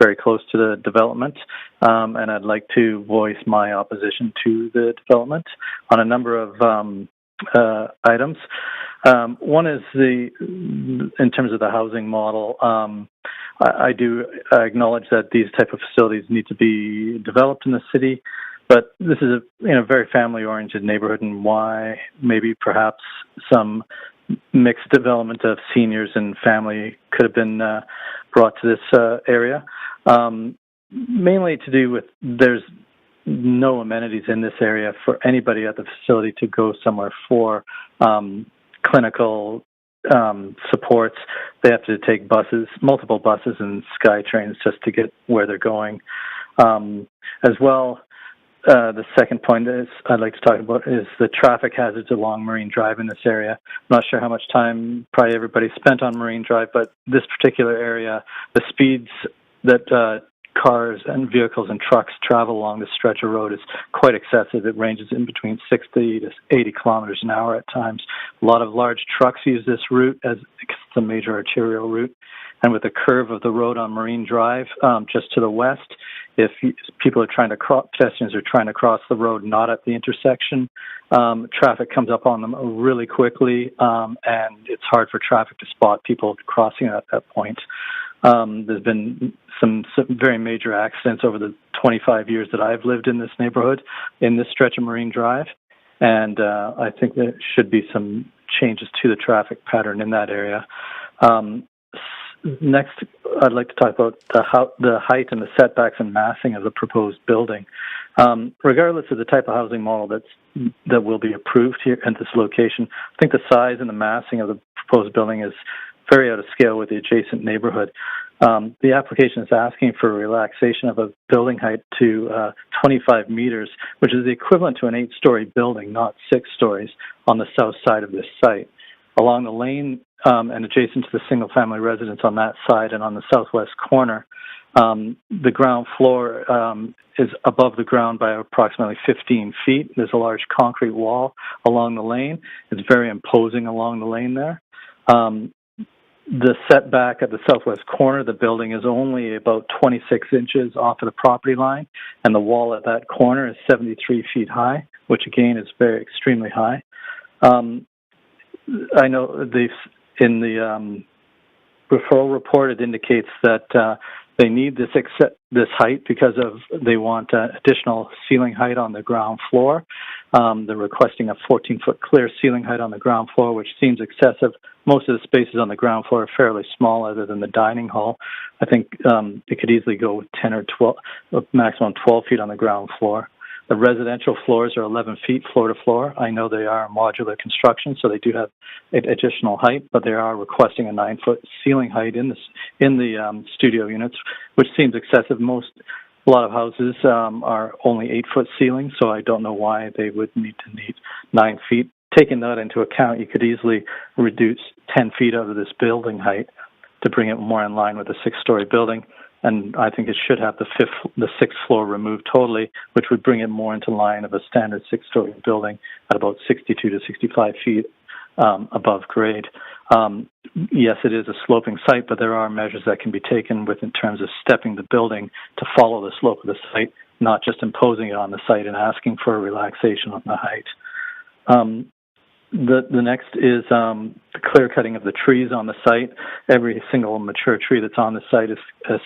very close to the development. And I'd like to voice my opposition to the development on a number of items. One is in terms of the housing model. I do acknowledge that these type of facilities need to be developed in the city. But this is a very family-oriented neighborhood, and why maybe perhaps some mixed development of seniors and family could have been brought to this area. Mainly to do with there's no amenities in this area for anybody at the facility to go somewhere for clinical supports. They have to take buses, multiple buses and sky trains just to get where they're going. As well, the second point is I'd like to talk about is the traffic hazards along Marine Drive in this area. I'm not sure how much time probably everybody spent on Marine Drive, but this particular area, the speeds that cars and vehicles and trucks travel along this stretch of road is quite excessive. It ranges in between 60 to 80 kilometers an hour at times. A lot of large trucks use this route as it's a major arterial route. And with the curve of the road on Marine Drive, just to the west, if people are trying to pedestrians are trying to cross the road not at the intersection, traffic comes up on them really quickly, and it's hard for traffic to spot people crossing at that point. There's been some very major accidents over the 25 years that I've lived in this neighborhood, in this stretch of Marine Drive, and I think there should be some changes to the traffic pattern in that area. Next, I'd like to talk about the height and the setbacks and massing of the proposed building. Regardless of the type of housing model that will be approved here at this location, I think the size and the massing of the proposed building is very out of scale with the adjacent neighborhood. The application is asking for a relaxation of a building height to 25 meters, which is the equivalent to an 8-story building, not 6 stories, on the south side of this site. Along the lane and adjacent to the single-family residence on that side and on the southwest corner, the ground floor is above the ground by approximately 15 feet. There's a large concrete wall along the lane. It's very imposing along the lane there. The setback at the southwest corner of the building is only about 26 inches off of the property line, and the wall at that corner is 73 feet high, which again is very extremely high. I know in the referral report it indicates that they need this height because they want additional ceiling height on the ground floor. They're requesting a 14-foot clear ceiling height on the ground floor, which seems excessive. Most of the spaces on the ground floor are fairly small, other than the dining hall. I think it could easily go with 10 or 12, maximum 12 feet on the ground floor. The residential floors are 11 feet floor to floor. I know they are modular construction, so they do have additional height, but they are requesting a 9-foot ceiling height in the studio units, which seems excessive. A lot of houses are only 8-foot ceilings, so I don't know why they would need 9 feet. Taking that into account, you could easily reduce 10 feet out of this building height to bring it more in line with a 6-story building. And I think it should have the 6th floor removed totally, which would bring it more into line of a standard 6-story building at about 62 to 65 feet above grade. Yes, it is a sloping site, but there are measures that can be taken in terms of stepping the building to follow the slope of the site, not just imposing it on the site and asking for a relaxation on the height. The next is the clear cutting of the trees on the site. Every single mature tree that's on the site is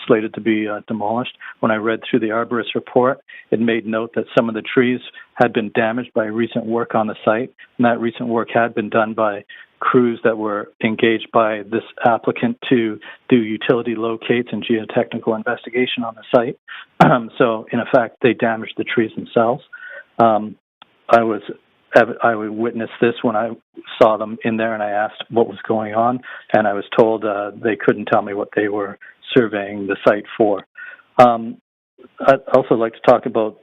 slated to be demolished. When I read through the arborist report, it made note that some of the trees had been damaged by recent work on the site, and that recent work had been done by crews that were engaged by this applicant to do utility locates and geotechnical investigation on the site. So, in effect, they damaged the trees themselves. I witnessed this when I saw them in there, and I asked what was going on, and I was told they couldn't tell me what they were surveying the site for. I'd also like to talk about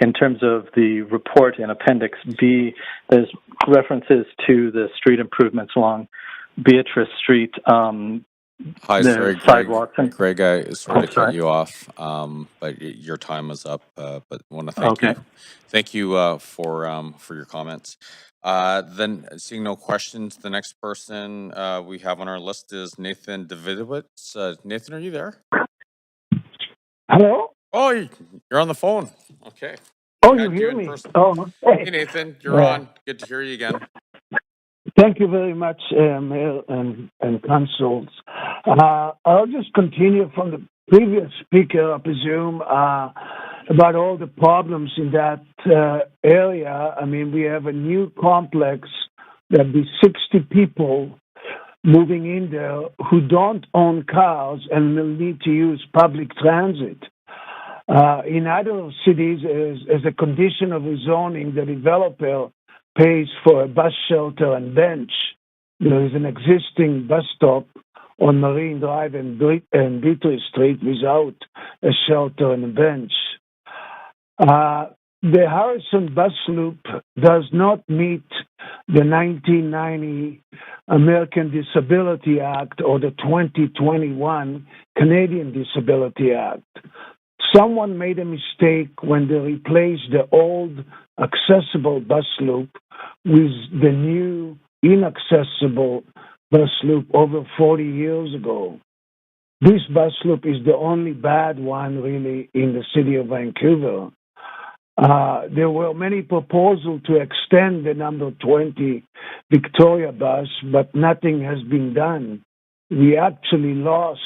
in terms of the report in Appendix B, there's references to the street improvements along Beatrice Street. Hi, sorry, sidewalks and Greg, I sort of cut you off, but your time is up. But want to thank you. Thank you for your comments. Then, seeing no questions, the next person we have on our list is Nathan Davidowitz. Nathan, are you there? Hello? Oh, you're on the phone. Okay. Oh, you hear me? Oh, Hey, Nathan, you're Yeah. on. Good to hear you again. Thank you very much, Mayor and councils. I'll just continue from the previous speaker, I presume, about all the problems in that area. I mean, we have a new complex. There'll be 60 people moving in there who don't own cars and will need to use public transit. In other cities, as a condition of rezoning, the developer pays for a bus shelter and bench. There is an existing bus stop on Marine Drive and Beatrice Street without a shelter and a bench. The Harrison bus loop does not meet the 1990 American Disability Act or the 2021 Canadian Disability Act. Someone made a mistake when they replaced the old accessible bus loop with the new inaccessible bus loop over 40 years ago. This bus loop is the only bad one really in the city of Vancouver. There were many proposals to extend the number 20 Victoria bus, but nothing has been done. We actually lost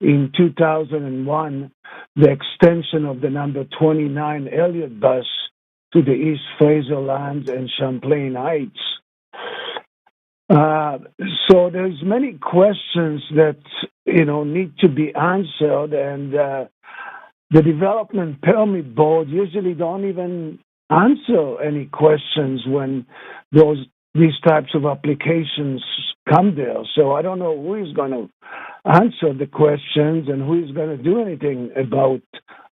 in 2001 the extension of the number 29 Elliott bus to the East Fraser Lands and Champlain Heights. So there's many questions that, need to be answered, and the Development Permit Board usually don't even answer any questions when these types of applications come there. So I don't know who is going to answer the questions and who is going to do anything about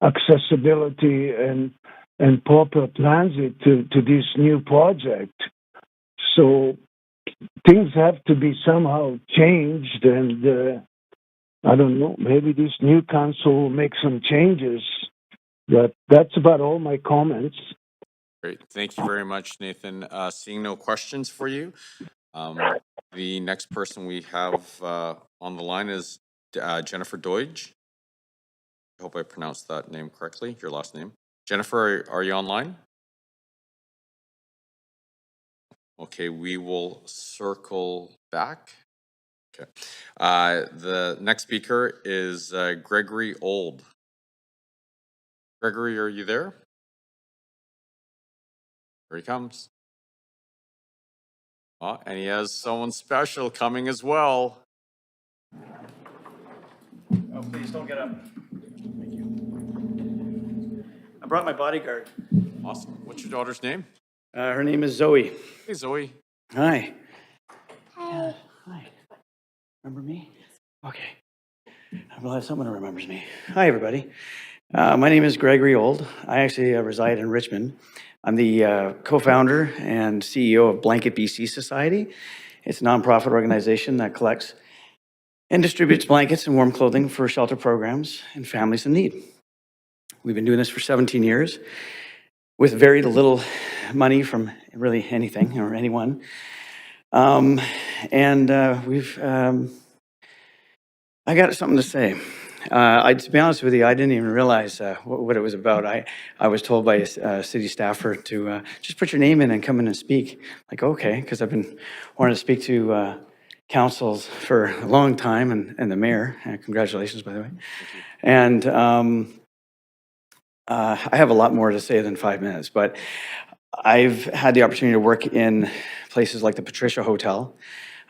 accessibility and proper transit to this new project. So things have to be somehow changed, and I don't know, maybe this new council will make some changes, but that's about all my comments. Great. Thank you very much, Nathan. Seeing no questions for you. The next person we have on the line is Jennifer Deutsch. I hope I pronounced that name correctly, your last name. Jennifer, are you online? Okay, we will circle back. Okay. The next speaker is Gregory Old. Gregory, are you there? Here he comes. Oh, and he has someone special coming as well. Oh, please don't get up. Thank you. I brought my bodyguard. Awesome. What's your daughter's name? Her name is Zoe. Hey, Zoe. Hi. Hi. Hi. Remember me? Okay. I'm glad someone remembers me. Hi, everybody. My name is Gregory Old. I actually reside in Richmond. I'm the co-founder and CEO of Blanket BC Society. It's a nonprofit organization that collects and distributes blankets and warm clothing for shelter programs and families in need. We've been doing this for 17 years with very little money from really anything or anyone. I got something to say. To be honest with you, I didn't even realize what it was about. I was told by a city staffer to just put your name in and come in and speak. Like, okay, because I've been wanting to speak to councils for a long time, and the mayor. Congratulations, by the way. And I have a lot more to say than 5 minutes, but I've had the opportunity to work in places like the Patricia Hotel.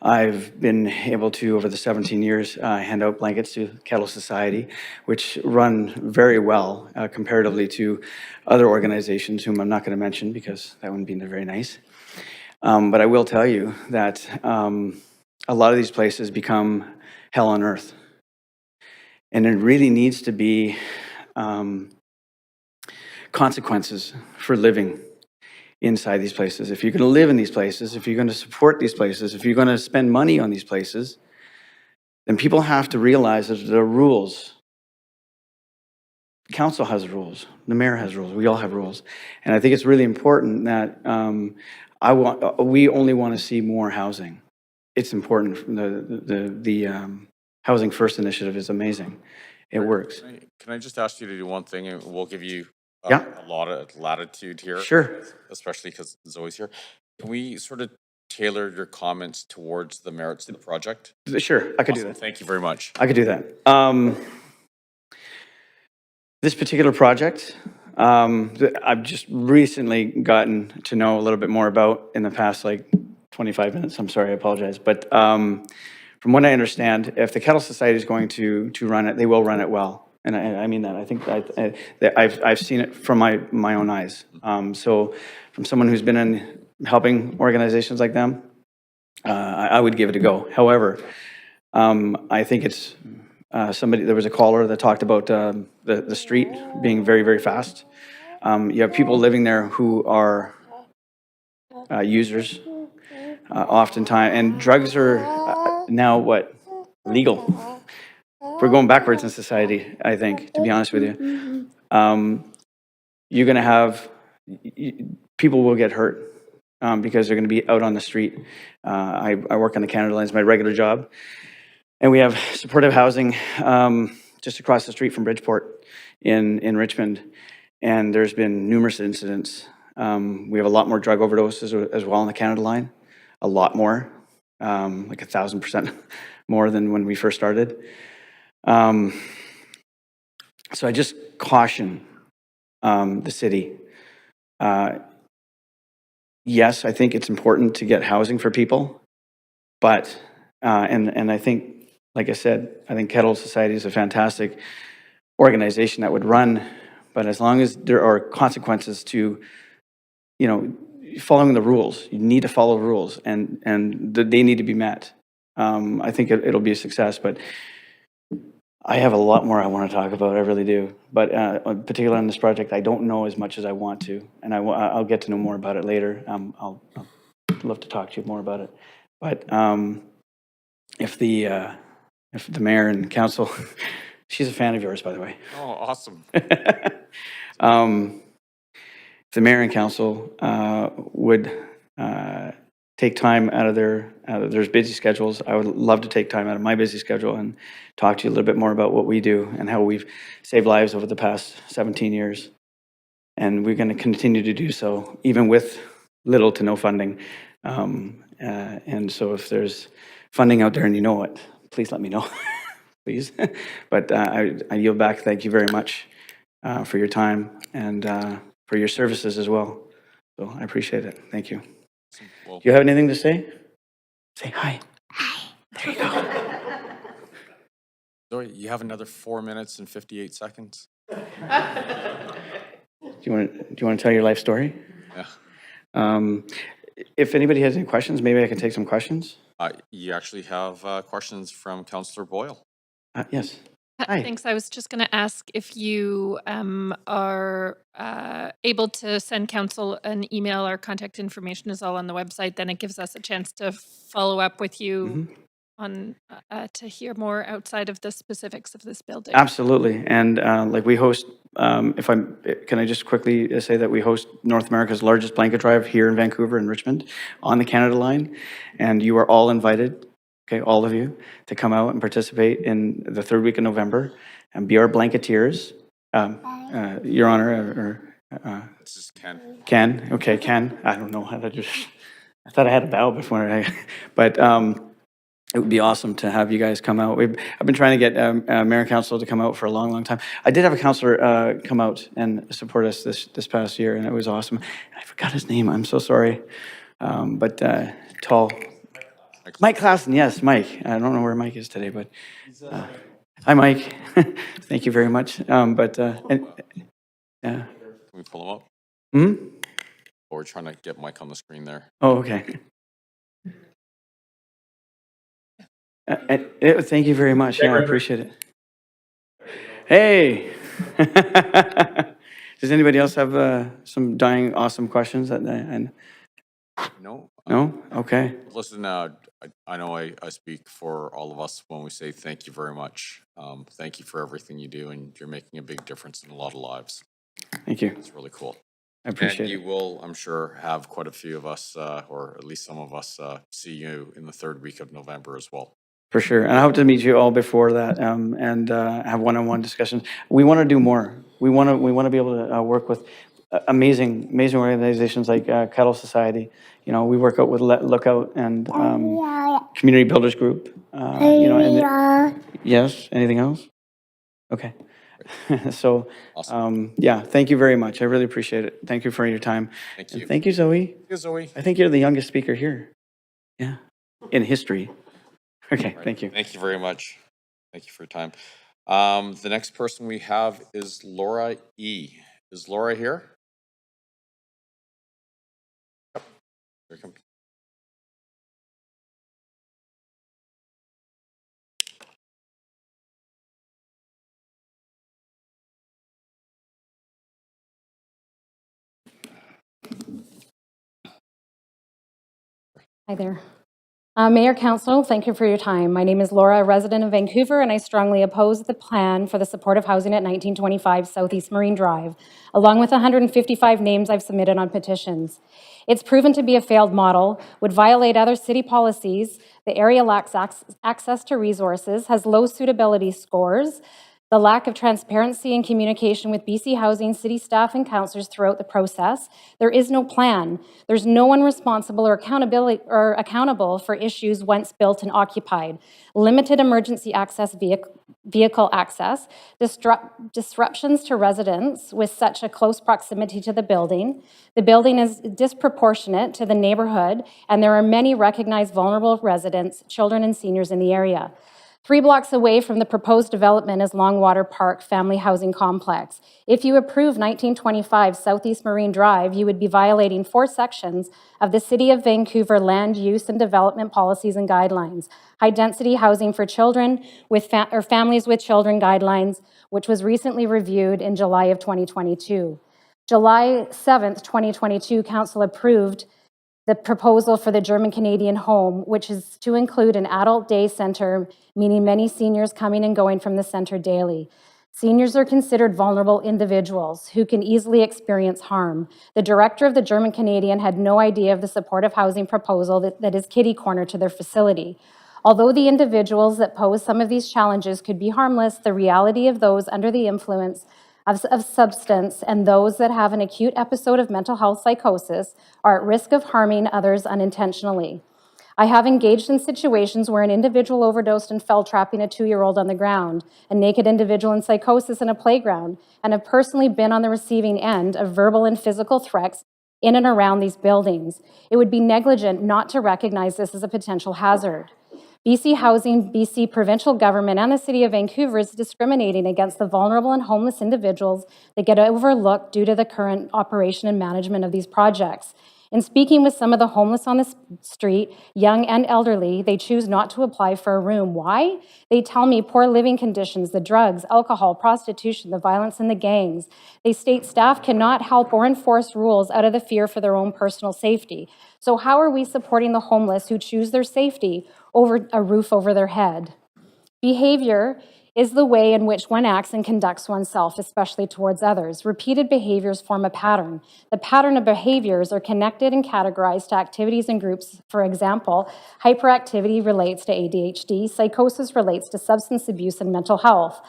I've been able to, over the 17 years, hand out blankets to Kettle Society, which run very well comparatively to other organizations whom I'm not going to mention because that wouldn't be very nice. But I will tell you that a lot of these places become hell on earth. And it really needs to be consequences for living inside these places. If you're going to live in these places, if you're going to support these places, if you're going to spend money on these places, then people have to realize that there are rules. The council has rules. The mayor has rules. We all have rules. And I think it's really important that we only want to see more housing. It's important. The Housing First initiative is amazing. It works. Can I just ask you to do one thing, and we'll give you Yeah. a lot of latitude here. Sure. Especially because Zoe's here. Can we sort of tailor your comments towards the merits of the project? Sure, I could do Awesome. that. Thank you very much. I could do that. This particular project, I've just recently gotten to know a little bit more about in the past, 25 minutes. I'm sorry, I apologize. But from what I understand, if the Kettle Society is going to run it, they will run it well. And I mean that. I think I've seen it from my own eyes. So from someone who's been in helping organizations like them, I would give it a go. However, I think it's there was a caller that talked about the street being very, very fast. You have people living there who are users oftentimes, and drugs are now legal. We're going backwards in society, I think, to be honest with you. You're going to have, people will get hurt because they're going to be out on the street. I work on the Canada Line, it's my regular job. And we have supportive housing just across the street from Bridgeport in Richmond. And there's been numerous incidents. We have a lot more drug overdoses as well on the Canada Line. A lot more, like 1,000% more than when we first started. So I just caution the city. Yes, I think it's important to get housing for people, but, and I think, like I said, I think Kettle Society is a fantastic organization that would run, but as long as there are consequences to, following the rules, you need to follow rules, and they need to be met. I think it'll be a success, but I have a lot more I want to talk about, I really do. But particularly on this project, I don't know as much as I want to, and I'll get to know more about it later. I'll love to talk to you more about it. But if the mayor and council, she's a fan of yours, by the way. Oh, awesome. If the mayor and council would take time out of their busy schedules, I would love to take time out of my busy schedule and talk to you a little bit more about what we do and how we've saved lives over the past 17 years. And we're going to continue to do so, even with little to no funding. And so if there's funding out there and you know it, please let me know, please. But I yield back. Thank you very much for your time and for your services as well. So I appreciate it. Thank you. Well, Do you have anything to say? Say hi. Hi. There you go. Zoe, you have another 4 minutes and 58 seconds. Do you want to tell your life story? Yeah. If anybody has any questions, maybe I can take some questions. You actually have questions from Councillor Boyle. Yes. Hi. Thanks. I was just going to ask if you are able to send council an email. Our contact information is all on the website. Then it gives us a chance to follow up with you on to hear more outside of the specifics of this building. Absolutely. And like we host, can I just quickly say that we host North America's largest blanket drive here in Vancouver and Richmond on the Canada line. And you are all invited, okay, all of you, to come out and participate in the third week of November and be our blanketeers. Your Honor, This is Ken. Ken, okay, Ken. I don't know how to just, I thought I had a bow before but it would be awesome to have you guys come out. I've been trying to get mayor and council to come out for a long, long time. I did have a councillor come out and support us this past year, and it was awesome. I forgot his name. I'm so sorry. But tall. Mike Klassen, yes, Mike. I don't know where Mike is today, but hi, Mike. Thank you very much. Can we pull him up? Oh, we're trying to get Mike on the screen there. Oh, okay. Thank you very much. Yeah, I appreciate it. Hey. Does anybody else have some dying awesome questions? No. No? Okay. Listen, I know I speak for all of us when we say thank you very much. Thank you for everything you do, and you're making a big difference in a lot of lives. Thank you. It's really cool. I appreciate and you it. will, I'm sure, have quite a few of us, or at least some of us, see you in the third week of November as well. For sure. And I hope to meet you all before that and have one-on-one discussions. We want to do more. We want to be able to work with amazing organizations like Kettle Society. You know, we work out with Lookout and Community Builders Group. Yes. Anything else? Okay. So, awesome. yeah, thank you very much. I really appreciate it. Thank you for your time. Thank you. And thank you, Zoe. Thank you, Zoe. I think you're the youngest speaker here. Yeah. In history. Okay, Right. thank you. Thank you very much. Thank you for your time. The next person we have is Laura E. Is Laura here? Yep. Here comes. Hi there. Mayor, Council, thank you for your time. My name is Laura, a resident of Vancouver, and I strongly oppose the plan for the supportive housing at 1925 Southeast Marine Drive, along with 155 names I've submitted on petitions. It's proven to be a failed model, would violate other city policies, the area lacks access to resources, has low suitability scores, the lack of transparency and communication with BC Housing, city staff, and councillors throughout the process. There is no plan. There's no one responsible or accountable for issues once built and occupied. Limited emergency access, vehicle access, disruptions to residents with such a close proximity to the building. The building is disproportionate to the neighborhood, and there are many recognized vulnerable residents, children and seniors in the area. 3 blocks away from the proposed development is Longwater Park Family Housing Complex. If you approve 1925 Southeast Marine Drive, you would be violating 4 sections of the City of Vancouver Land Use and Development Policies and Guidelines, High-Density Housing for Children with Families with Children Guidelines, which was recently reviewed in July of 2022. July 7th, 2022, Council approved the proposal for the German-Canadian home, which is to include an adult day center, meaning many seniors coming and going from the center daily. Seniors are considered vulnerable individuals who can easily experience harm. The director of the German-Canadian had no idea of the supportive housing proposal that is kitty corner to their facility. Although the individuals that pose some of these challenges could be harmless, the reality of those under the influence of substance and those that have an acute episode of mental health psychosis are at risk of harming others unintentionally. I have engaged in situations where an individual overdosed and fell, trapping a 2-year-old on the ground, a naked individual in psychosis in a playground, and have personally been on the receiving end of verbal and physical threats in and around these buildings. It would be negligent not to recognize this as a potential hazard. BC Housing, BC provincial government, and the City of Vancouver is discriminating against the vulnerable and homeless individuals that get overlooked due to the current operation and management of these projects. In speaking with some of the homeless on the street, young and elderly, they choose not to apply for a room. Why? They tell me poor living conditions, the drugs, alcohol, prostitution, the violence, and the gangs. They state staff cannot help or enforce rules out of the fear for their own personal safety. So how are we supporting the homeless who choose their safety over a roof over their head? Behavior is the way in which one acts and conducts oneself, especially towards others. Repeated behaviors form a pattern. The pattern of behaviors are connected and categorized to activities and groups. For example, hyperactivity relates to ADHD, psychosis relates to substance abuse and mental health.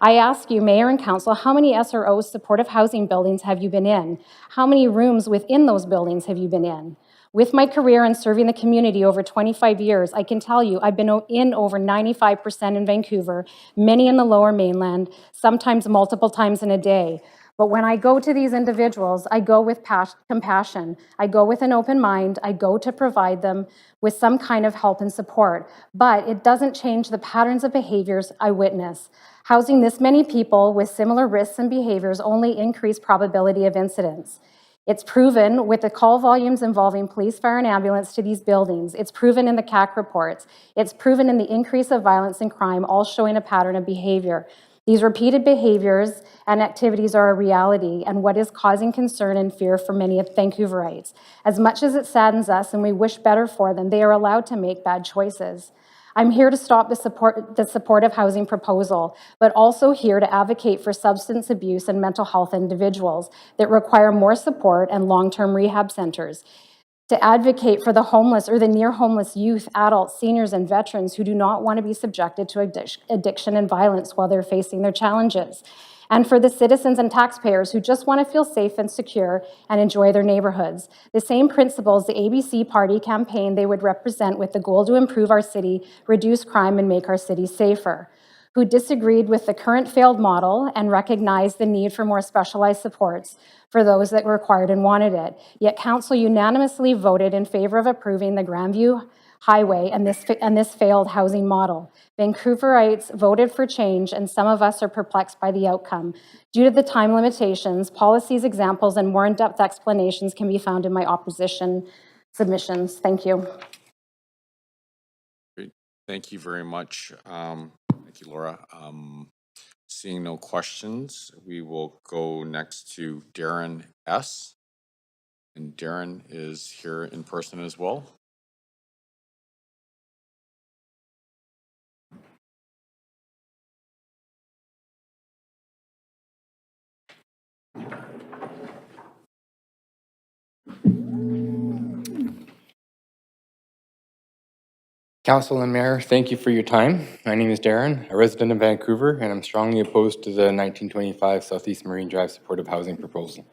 I ask you, Mayor and Council, how many SROs, supportive housing buildings, have you been in? How many rooms within those buildings have you been in? With my career and serving the community over 25 years, I can tell you I've been in over 95% in Vancouver, many in the Lower Mainland, sometimes multiple times in a day. But when I go to these individuals, I go with compassion. I go with an open mind. I go to provide them with some kind of help and support. But it doesn't change the patterns of behaviors I witness. Housing this many people with similar risks and behaviors only increase probability of incidents. It's proven with the call volumes involving police, fire, and ambulance to these buildings. It's proven in the CAC reports. It's proven in the increase of violence and crime, all showing a pattern of behavior. These repeated behaviors and activities are a reality and what is causing concern and fear for many Vancouverites. As much as it saddens us and we wish better for them, they are allowed to make bad choices. I'm here to stop the supportive housing proposal, but also here to advocate for substance abuse and mental health individuals that require more support and long-term rehab centers. To advocate for the homeless or the near homeless youth, adults, seniors, and veterans who do not want to be subjected to addiction and violence while they're facing their challenges. And for the citizens and taxpayers who just want to feel safe and secure and enjoy their neighborhoods. The same principles the ABC Party campaigned they would represent with the goal to improve our city, reduce crime, and make our city safer. Who disagreed with the current failed model and recognized the need for more specialized supports for those that required and wanted it. Yet Council unanimously voted in favor of approving the Grandview Highway and this failed housing model. Vancouverites voted for change, and some of us are perplexed by the outcome. Due to the time limitations, policies, examples, and more in-depth explanations can be found in my opposition submissions. Thank you. Great. Thank you very much. Thank you, Laura. Seeing no questions, we will go next to Darren S. And Darren is here in person as well. Council and Mayor, thank you for your time. My name is Darren, a resident of Vancouver, and I'm strongly opposed to the 1925 Southeast Marine Drive supportive housing proposal.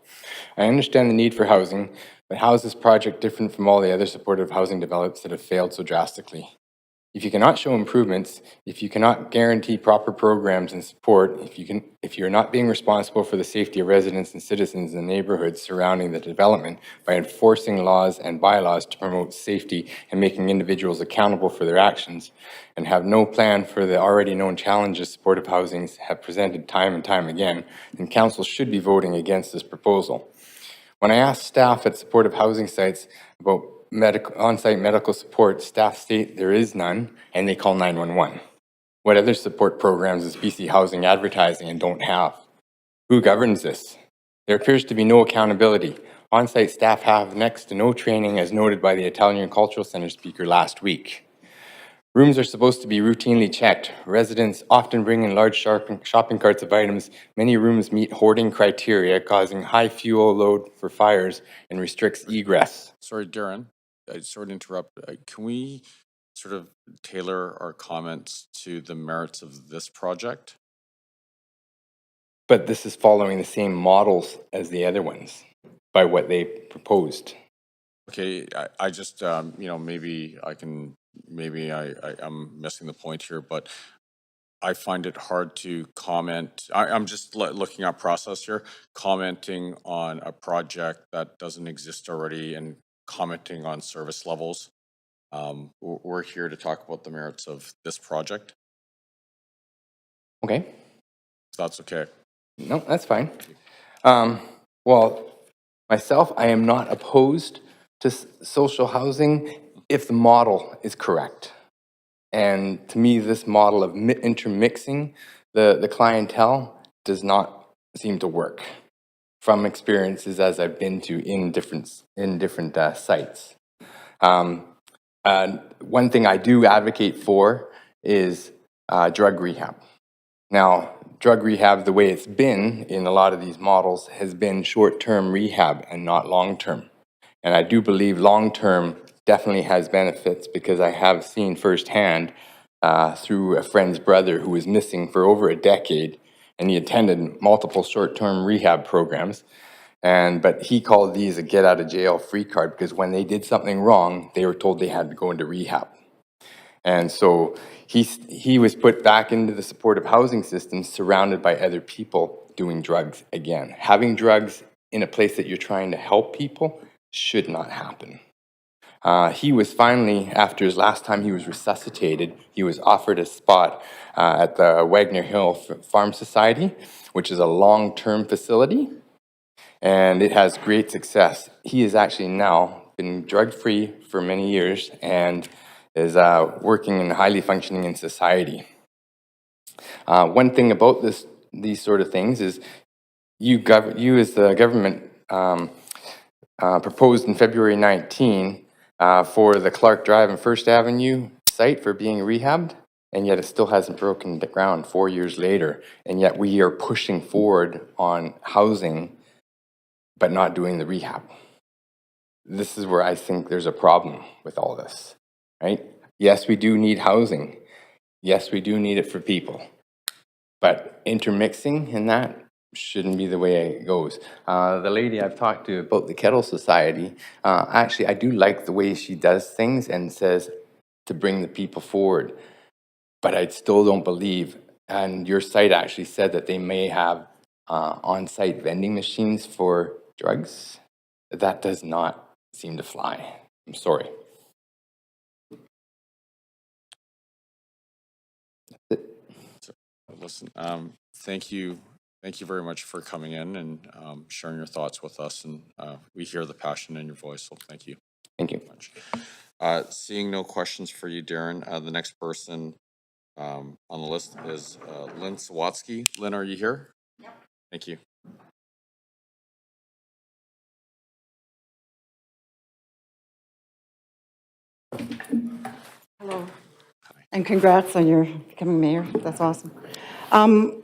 I understand the need for housing, but how is this project different from all the other supportive housing developments that have failed so drastically? If you cannot show improvements, if you cannot guarantee proper programs and support, if you're not being responsible for the safety of residents and citizens in the neighborhoods surrounding the development by enforcing laws and bylaws to promote safety and making individuals accountable for their actions, and have no plan for the already known challenges supportive housings have presented time and time again, then council should be voting against this proposal. When I asked staff at supportive housing sites about on-site medical support, staff state there is none, and they call 911. What other support programs is BC Housing advertising and don't have? Who governs this? There appears to be no accountability. On-site staff have next to no training, as noted by the Italian Cultural Center speaker last week. Rooms are supposed to be routinely checked. Residents often bring in large shopping carts of items. Many rooms meet hoarding criteria, causing high fuel load for fires and restricts egress. Sorry, Darren, sorry to interrupt. Can we sort of tailor our comments to the merits of this project? But this is following the same models as the other ones by what they proposed. Okay, I just, you know, maybe I'm missing the point here, but I find it hard to comment. I'm just looking at process here, commenting on a project that doesn't exist already and commenting on service levels. We're here to talk about the merits of this project. Okay. If that's okay. No, that's fine. Well, myself, I am not opposed to social housing if the model is correct. And to me, this model of intermixing the clientele does not seem to work from experiences as I've been to in different sites. One thing I do advocate for is drug rehab. Now, drug rehab, the way it's been in a lot of these models, has been short-term rehab and not long-term. And I do believe long-term definitely has benefits, because I have seen firsthand through a friend's brother who was missing for over a decade, and he attended multiple short-term rehab programs. But he called these a get-out-of-jail-free card, because when they did something wrong, they were told they had to go into rehab. And so he was put back into the supportive housing system, surrounded by other people doing drugs again. Having drugs in a place that you're trying to help people should not happen. He was finally, after his last time he was resuscitated, he was offered a spot at the Wagner Hill Farm Society, which is a long-term facility, and it has great success. He has actually now been drug-free for many years and is working and highly functioning in society. One thing about these sort of things is you as the government proposed in February 19 for the Clark Drive and First Avenue site for being rehabbed, and yet it still hasn't broken the ground 4 years later, and yet we are pushing forward on housing but not doing the rehab. This is where I think there's a problem with all this, right? Yes, we do need housing. Yes, we do need it for people. But intermixing in that shouldn't be the way it goes. The lady I've talked to about the Kettle Society, actually, I do like the way she does things and says to bring the people forward. But I still don't believe, and your site actually said that they may have on-site vending machines for drugs. That does not seem to fly. I'm sorry. Listen, thank you very much for coming in and sharing your thoughts with us, and we hear the passion in your voice, so thank you. Thank you. Seeing no questions for you, Darren, the next person on the list is Lynn Sawatsky. Lynn, are you here? Yep. Thank you. Hello, and congrats on your becoming mayor. That's awesome.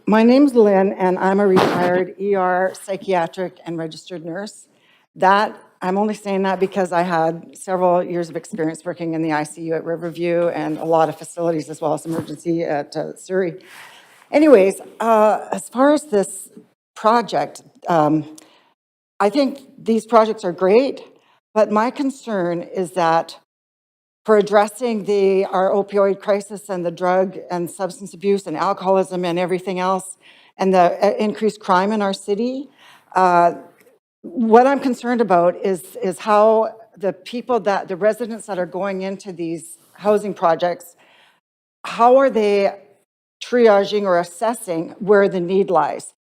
My name's Lynn, and I'm a retired ER psychiatric and registered nurse. I'm only saying that because I had several years of experience working in the ICU at Riverview and a lot of facilities as well as emergency at Surrey. Anyways, as far as this project, I think these projects are great, but my concern is that for addressing our opioid crisis and the drug and substance abuse and alcoholism and everything else, and the increased crime in our city. What I'm concerned about is how the residents that are going into these housing projects, how are they triaging or assessing where the need lies?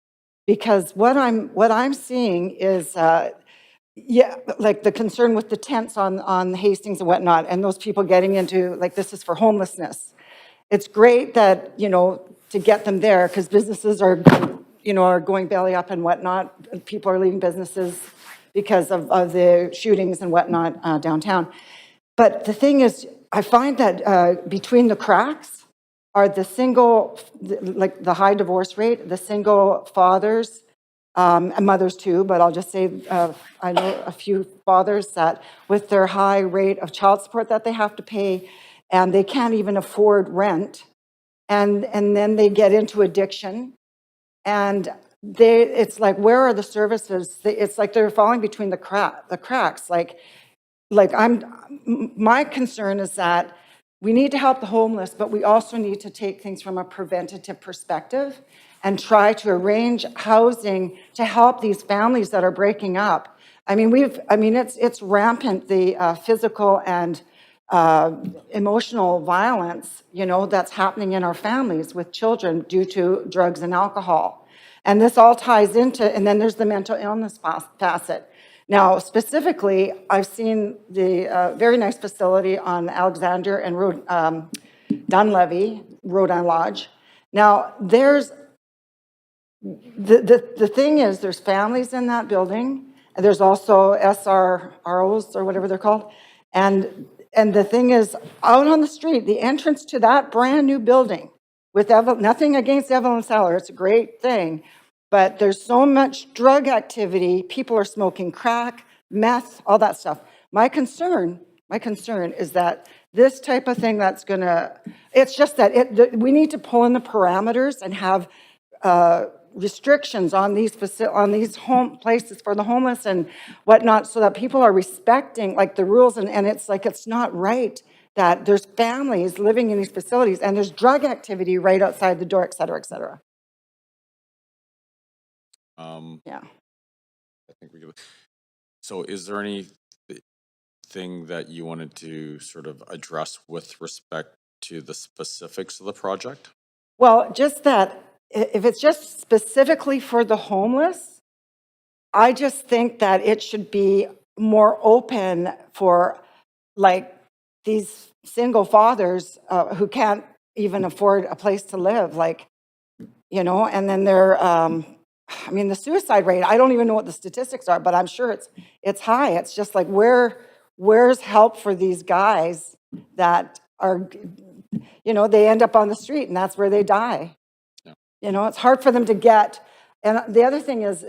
Because what I'm seeing is, like the concern with the tents on Hastings and whatnot, and those people getting into, like, this is for homelessness. It's great that, you know, to get them there, because businesses are going belly up and whatnot. People are leaving businesses because of the shootings and whatnot downtown. But the thing is, I find that between the cracks are like the high divorce rate, the single fathers, and mothers too, but I'll just say I know a few fathers that with their high rate of child support that they have to pay, and they can't even afford rent, and then they get into addiction, and it's like, where are the services? It's like they're falling between the cracks. My concern is that we need to help the homeless, but we also need to take things from a preventative perspective and try to arrange housing to help these families that are breaking up. I mean, it's rampant, the physical and emotional violence, you know, that's happening in our families with children due to drugs and alcohol. And this all ties into, and then there's the mental illness facet. Now, specifically, I've seen the very nice facility on Alexander and Dunlevy, Rodin Lodge. Now, there's the thing is, there's families in that building, and there's also SROs or whatever they're called. And the thing is, out on the street, the entrance to that brand new building, with nothing against Evelyn Seller, it's a great thing, but there's so much drug activity. People are smoking crack, meth, all that stuff. My concern is that this type of thing it's just that we need to pull in the parameters and have restrictions on these home places for the homeless and whatnot, so that people are respecting, like, the rules, and it's like, it's not right that there's families living in these facilities and there's drug activity right outside the door, et cetera, et cetera. Yeah. I think we could. So is there anything that you wanted to sort of address with respect to the specifics of the project? Well, just that if it's just specifically for the homeless, I just think that it should be more open for, like, these single fathers who can't even afford a place to live, like, you know, and then the suicide rate, I don't even know what the statistics are, but I'm sure it's high. It's just like, where's help for these guys that are, you know, they end up on the street and that's where they die. Yeah. You know, it's hard for them to get. And the other thing is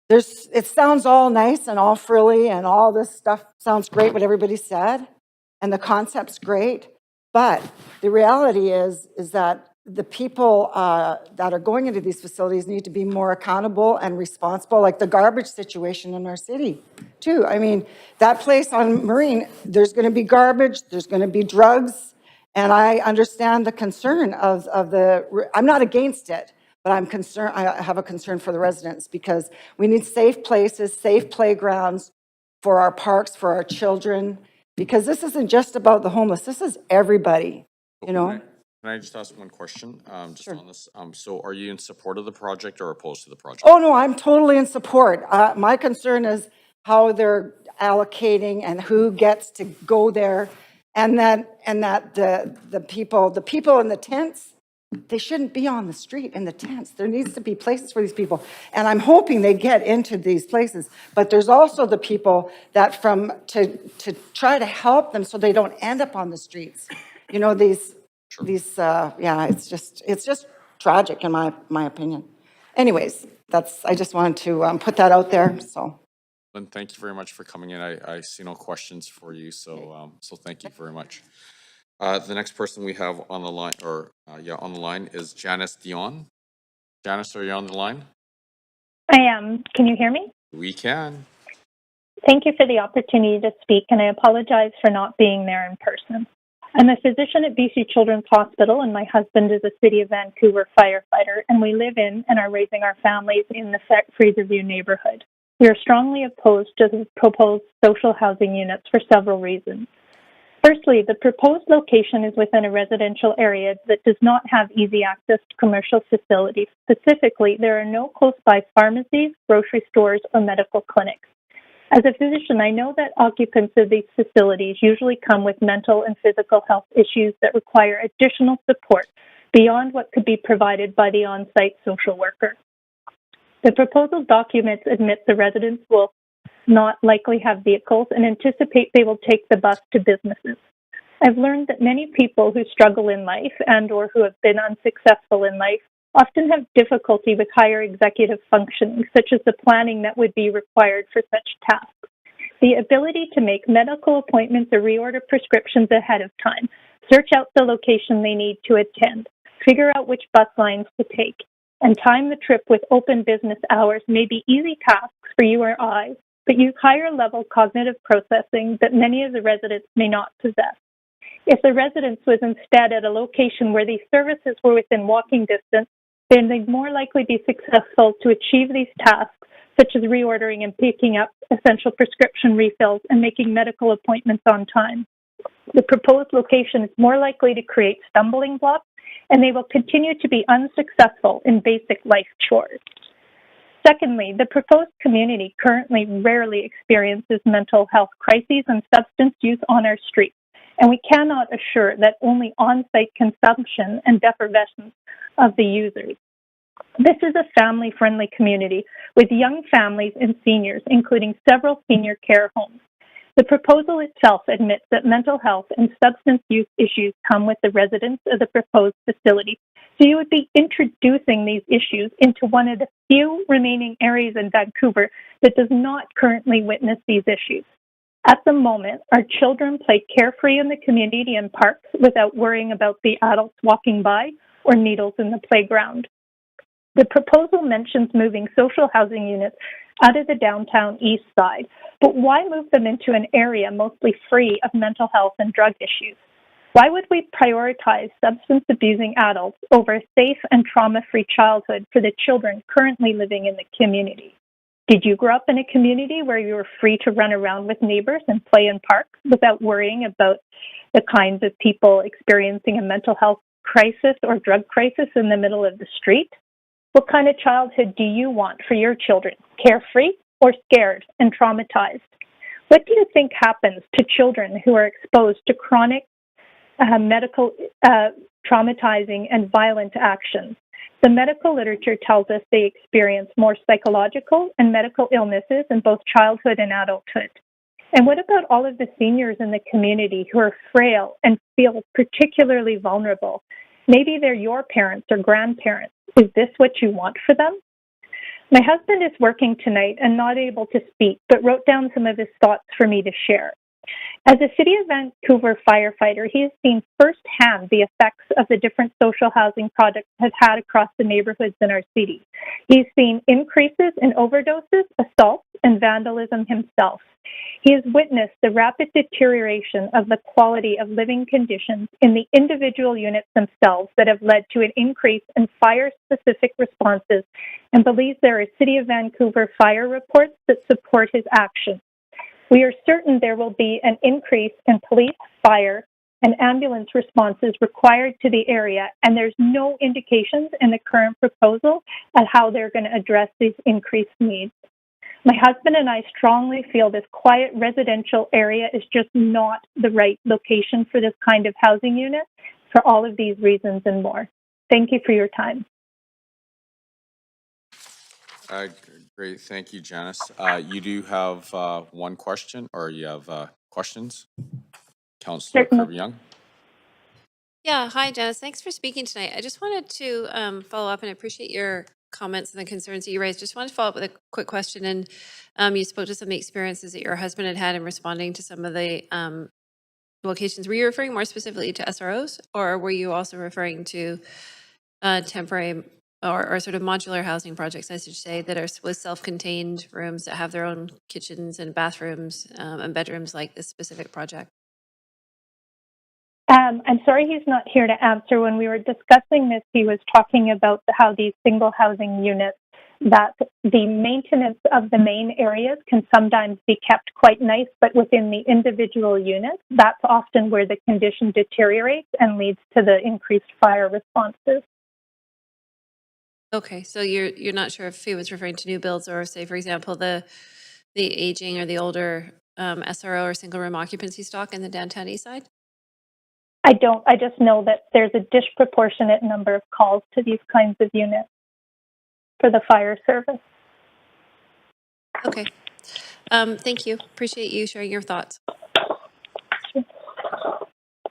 it sounds all nice and all frilly and all this stuff sounds great, what everybody said, and the concept's great, but the reality is that the people that are going into these facilities need to be more accountable and responsible, like the garbage situation in our city, too. I mean, that place on Marine, there's going to be garbage, there's going to be drugs, and I understand the concern of I'm not against it, but I'm concerned. I have a concern for the residents, because we need safe places, safe playgrounds for our parks, for our children, because this isn't just about the homeless. This is everybody, you know. Can I just ask one question Sure. on this? So are you in support of the project or opposed to the project? Oh, no, I'm totally in support. My concern is how they're allocating and who gets to go there, and that the people in the tents, they shouldn't be on the street in the tents. There needs to be places for these people. And I'm hoping they get into these places. But there's also the people that to try to help them so they don't end up on the streets. You know, it's just tragic in my opinion. Anyways, I just wanted to put that out there, so. Lynn, thank you very much for coming in. I see no questions for you, so thank you very much. The next person we have on the line, is Janice Dion. Janice, are you on the line? I am. Can you hear me? We can. Thank you for the opportunity to speak, and I apologize for not being there in person. I'm a physician at BC Children's Hospital, and my husband is a City of Vancouver firefighter, and we live in and are raising our families in the Fraserview neighborhood. We are strongly opposed to the proposed social housing units for several reasons. Firstly, the proposed location is within a residential area that does not have easy access to commercial facilities. Specifically, there are no close-by pharmacies, grocery stores, or medical clinics. As a physician, I know that occupants of these facilities usually come with mental and physical health issues that require additional support beyond what could be provided by the on-site social worker. The proposal documents admit the residents will not likely have vehicles and anticipate they will take the bus to businesses. I've learned that many people who struggle in life and or who have been unsuccessful in life often have difficulty with higher executive functioning, such as the planning that would be required for such tasks. The ability to make medical appointments or reorder prescriptions ahead of time, search out the location they need to attend, figure out which bus lines to take, and time the trip with open business hours may be easy tasks for you or I, but use higher level cognitive processing that many of the residents may not possess. If the residence was instead at a location where these services were within walking distance, then they'd more likely be successful to achieve these tasks, such as reordering and picking up essential prescription refills and making medical appointments on time. The proposed location is more likely to create stumbling blocks, and they will continue to be unsuccessful in basic life chores. Secondly, the proposed community currently rarely experiences mental health crises and substance use on our streets, and we cannot assure that only on-site consumption and deprivation of the users. This is a family-friendly community with young families and seniors, including several senior care homes. The proposal itself admits that mental health and substance use issues come with the residents of the proposed facility. So you would be introducing these issues into one of the few remaining areas in Vancouver that does not currently witness these issues. At the moment, our children play carefree in the community and parks without worrying about the adults walking by or needles in the playground. The proposal mentions moving social housing units out of the downtown east side, but why move them into an area mostly free of mental health and drug issues? Why would we prioritize substance abusing adults over a safe and trauma-free childhood for the children currently living in the community? Did you grow up in a community where you were free to run around with neighbors and play in parks without worrying about the kinds of people experiencing a mental health crisis or drug crisis in the middle of the street? What kind of childhood do you want for your children? Carefree or scared and traumatized? What do you think happens to children who are exposed to chronic medical traumatizing and violent actions? The medical literature tells us they experience more psychological and medical illnesses in both childhood and adulthood. And what about all of the seniors in the community who are frail and feel particularly vulnerable? Maybe they're your parents or grandparents. Is this what you want for them? My husband is working tonight and not able to speak, but wrote down some of his thoughts for me to share. As a City of Vancouver firefighter, he has seen firsthand the effects of the different social housing projects have had across the neighborhoods in our city. He's seen increases in overdoses, assaults, and vandalism himself. He has witnessed the rapid deterioration of the quality of living conditions in the individual units themselves that have led to an increase in fire-specific responses and believes there are City of Vancouver fire reports that support his actions. We are certain there will be an increase in police, fire, and ambulance responses required to the area, and there's no indications in the current proposal of how they're going to address these increased needs. My husband and I strongly feel this quiet residential area is just not the right location for this kind of housing unit for all of these reasons and more. Thank you for your time. Great, thank you, Janice. You do have one question, or you have questions? Councillor Kirby-Young. Yeah, hi, Janice. Thanks for speaking tonight. I just wanted to follow up, and I appreciate your comments and the concerns that you raised. Just wanted to follow up with a quick question. And you spoke to some of the experiences that your husband had had in responding to some of the locations. Were you referring more specifically to SROs, or were you also referring to temporary or sort of modular housing projects, I should say, that are with self-contained rooms that have their own kitchens and bathrooms and bedrooms like this specific project? I'm sorry he's not here to answer. When we were discussing this, he was talking about how these single housing units, that the maintenance of the main areas can sometimes be kept quite nice, but within the individual units, that's often where the condition deteriorates and leads to the increased fire responses. Okay, so you're not sure if he was referring to new builds or, say, for example, the aging or the older SRO or single room occupancy stock in the downtown east side? I don't. I just know that there's a disproportionate number of calls to these kinds of units for the fire service. Okay. Thank you. Appreciate you sharing your thoughts.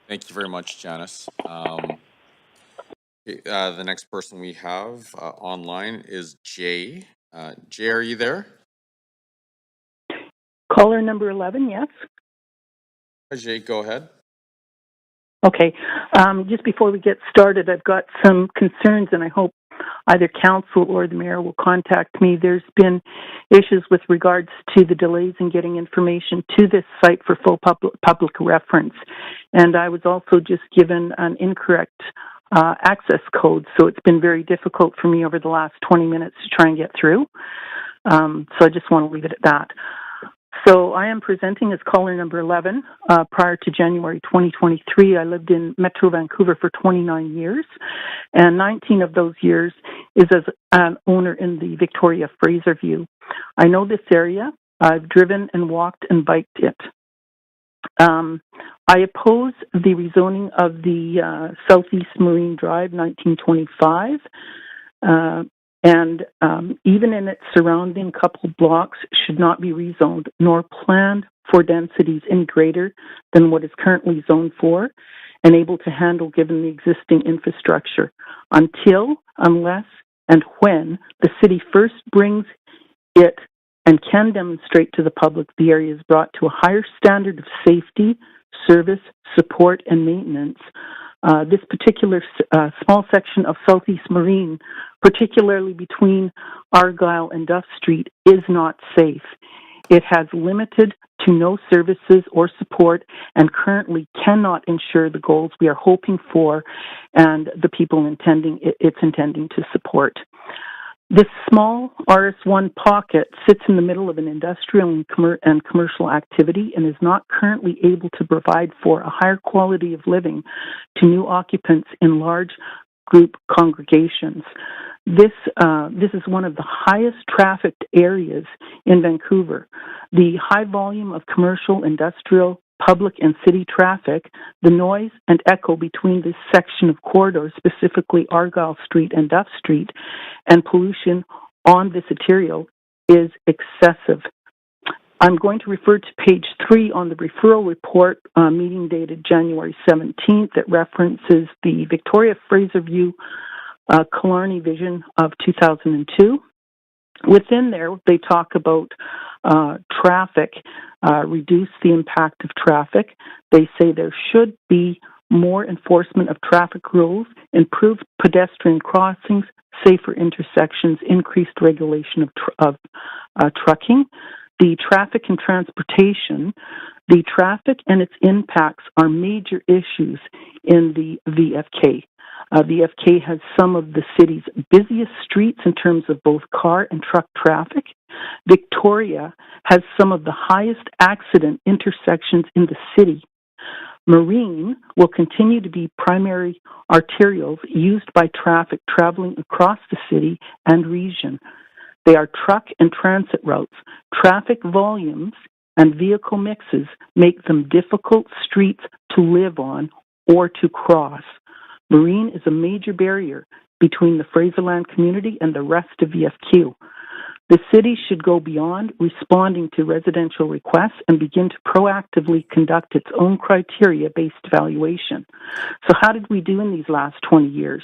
Thank you very much, Janice. The next person we have online is Jay. Jay, are you there? Caller number 11, yes. Hi, Jay, go ahead. Okay. Just before we get started, I've got some concerns, and I hope either council or the mayor will contact me. There's been issues with regards to the delays in getting information to this site for full public reference. And I was also just given an incorrect access code, so it's been very difficult for me over the last 20 minutes to try and get through. So I just want to leave it at that. So I am presenting as caller number 11. Prior to January 2023, I lived in Metro Vancouver for 29 years, and 19 of those years is as an owner in the Victoria Fraser View. I know this area. I've driven and walked and biked it. I oppose the rezoning of the Southeast Marine Drive 1925. And even in its surrounding couple blocks should not be rezoned nor planned for densities any greater than what is currently zoned for and able to handle given the existing infrastructure until, unless, and when the city first brings it and can demonstrate to the public the area is brought to a higher standard of safety, service, support, and maintenance. This particular small section of Southeast Marine, particularly between Argyle and Duff Street, is not safe. It has limited to no services or support and currently cannot ensure the goals we are hoping for and the people it's intending to support. This small RS1 pocket sits in the middle of an industrial and commercial activity and is not currently able to provide for a higher quality of living to new occupants in large group congregations. This is one of the highest trafficked areas in Vancouver. The high volume of commercial, industrial, public, and city traffic, the noise and echo between this section of corridor, specifically Argyle Street and Duff Street, and pollution on this arterial is excessive. I'm going to refer to page 3 on the referral report, meeting dated January 17th, that references the Victoria Fraser View Killarney Vision of 2002. Within there, they talk about traffic, reduce the impact of traffic. They say there should be more enforcement of traffic rules, improved pedestrian crossings, safer intersections, increased regulation of trucking. The traffic and transportation, the traffic and its impacts are major issues in the VFK. VFK has some of the city's busiest streets in terms of both car and truck traffic. Victoria has some of the highest accident intersections in the city. Marine will continue to be primary arterials used by traffic traveling across the city and region. They are truck and transit routes. Traffic volumes and vehicle mixes make them difficult streets to live on or to cross. Marine is a major barrier between the Fraserland community and the rest of VFQ. The city should go beyond responding to residential requests and begin to proactively conduct its own criteria-based evaluation. So how did we do in these last 20 years?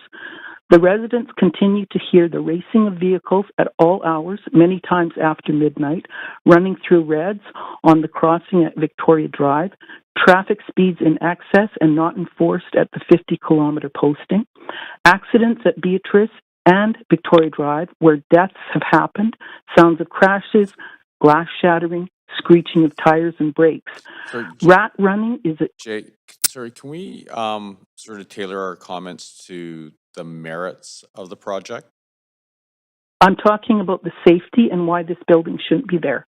The residents continue to hear the racing of vehicles at all hours, many times after midnight, running through reds on the crossing at Victoria Drive, traffic speeds in excess and not enforced at the 50-kilometer posting, accidents at Beatrice and Victoria Drive, where deaths have happened, sounds of crashes, glass shattering, screeching of tires and brakes. Sorry, Rat running is a Jay, sorry, can we sort of tailor our comments to the merits of the project? I'm talking about the safety and why this building shouldn't be there.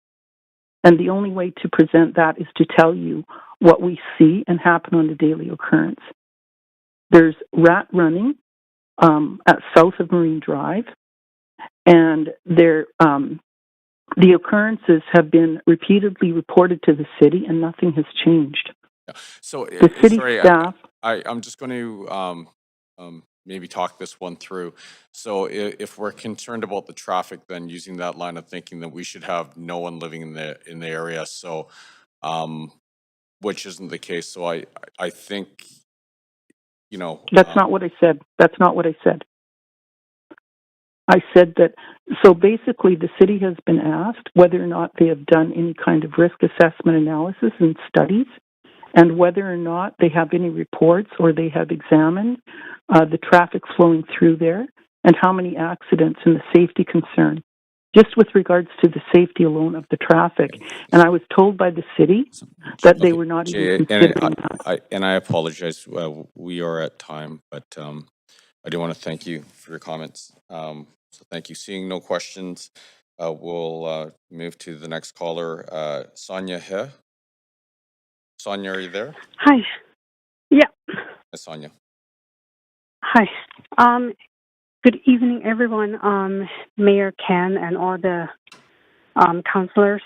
And the only way to present that is to tell you what we see and happen on a daily occurrence. There's rat running at south of Marine Drive, and there the occurrences have been repeatedly reported to the city, and nothing has changed. So, The city sorry, staff. I'm just going to maybe talk this one through. So if we're concerned about the traffic, then using that line of thinking that we should have no one living in the area. So, which isn't the case. So I think, you know. That's not what I said. That's not what I said. I said that, so basically the city has been asked whether or not they have done any kind of risk assessment analysis and studies, and whether or not they have any reports or they have examined the traffic flowing through there, and how many accidents and the safety concern, just with regards to the safety alone of the traffic. And I was told by the city that they were not even considering that. And I apologize. We are at time, but I do want to thank you for your comments. So thank you. Seeing no questions, we'll move to the next caller, Sonia He. Sonia, are you there? Hi. Yeah. Hi, Sonia. Hi. Good evening, everyone. Mayor Ken and all the councilors.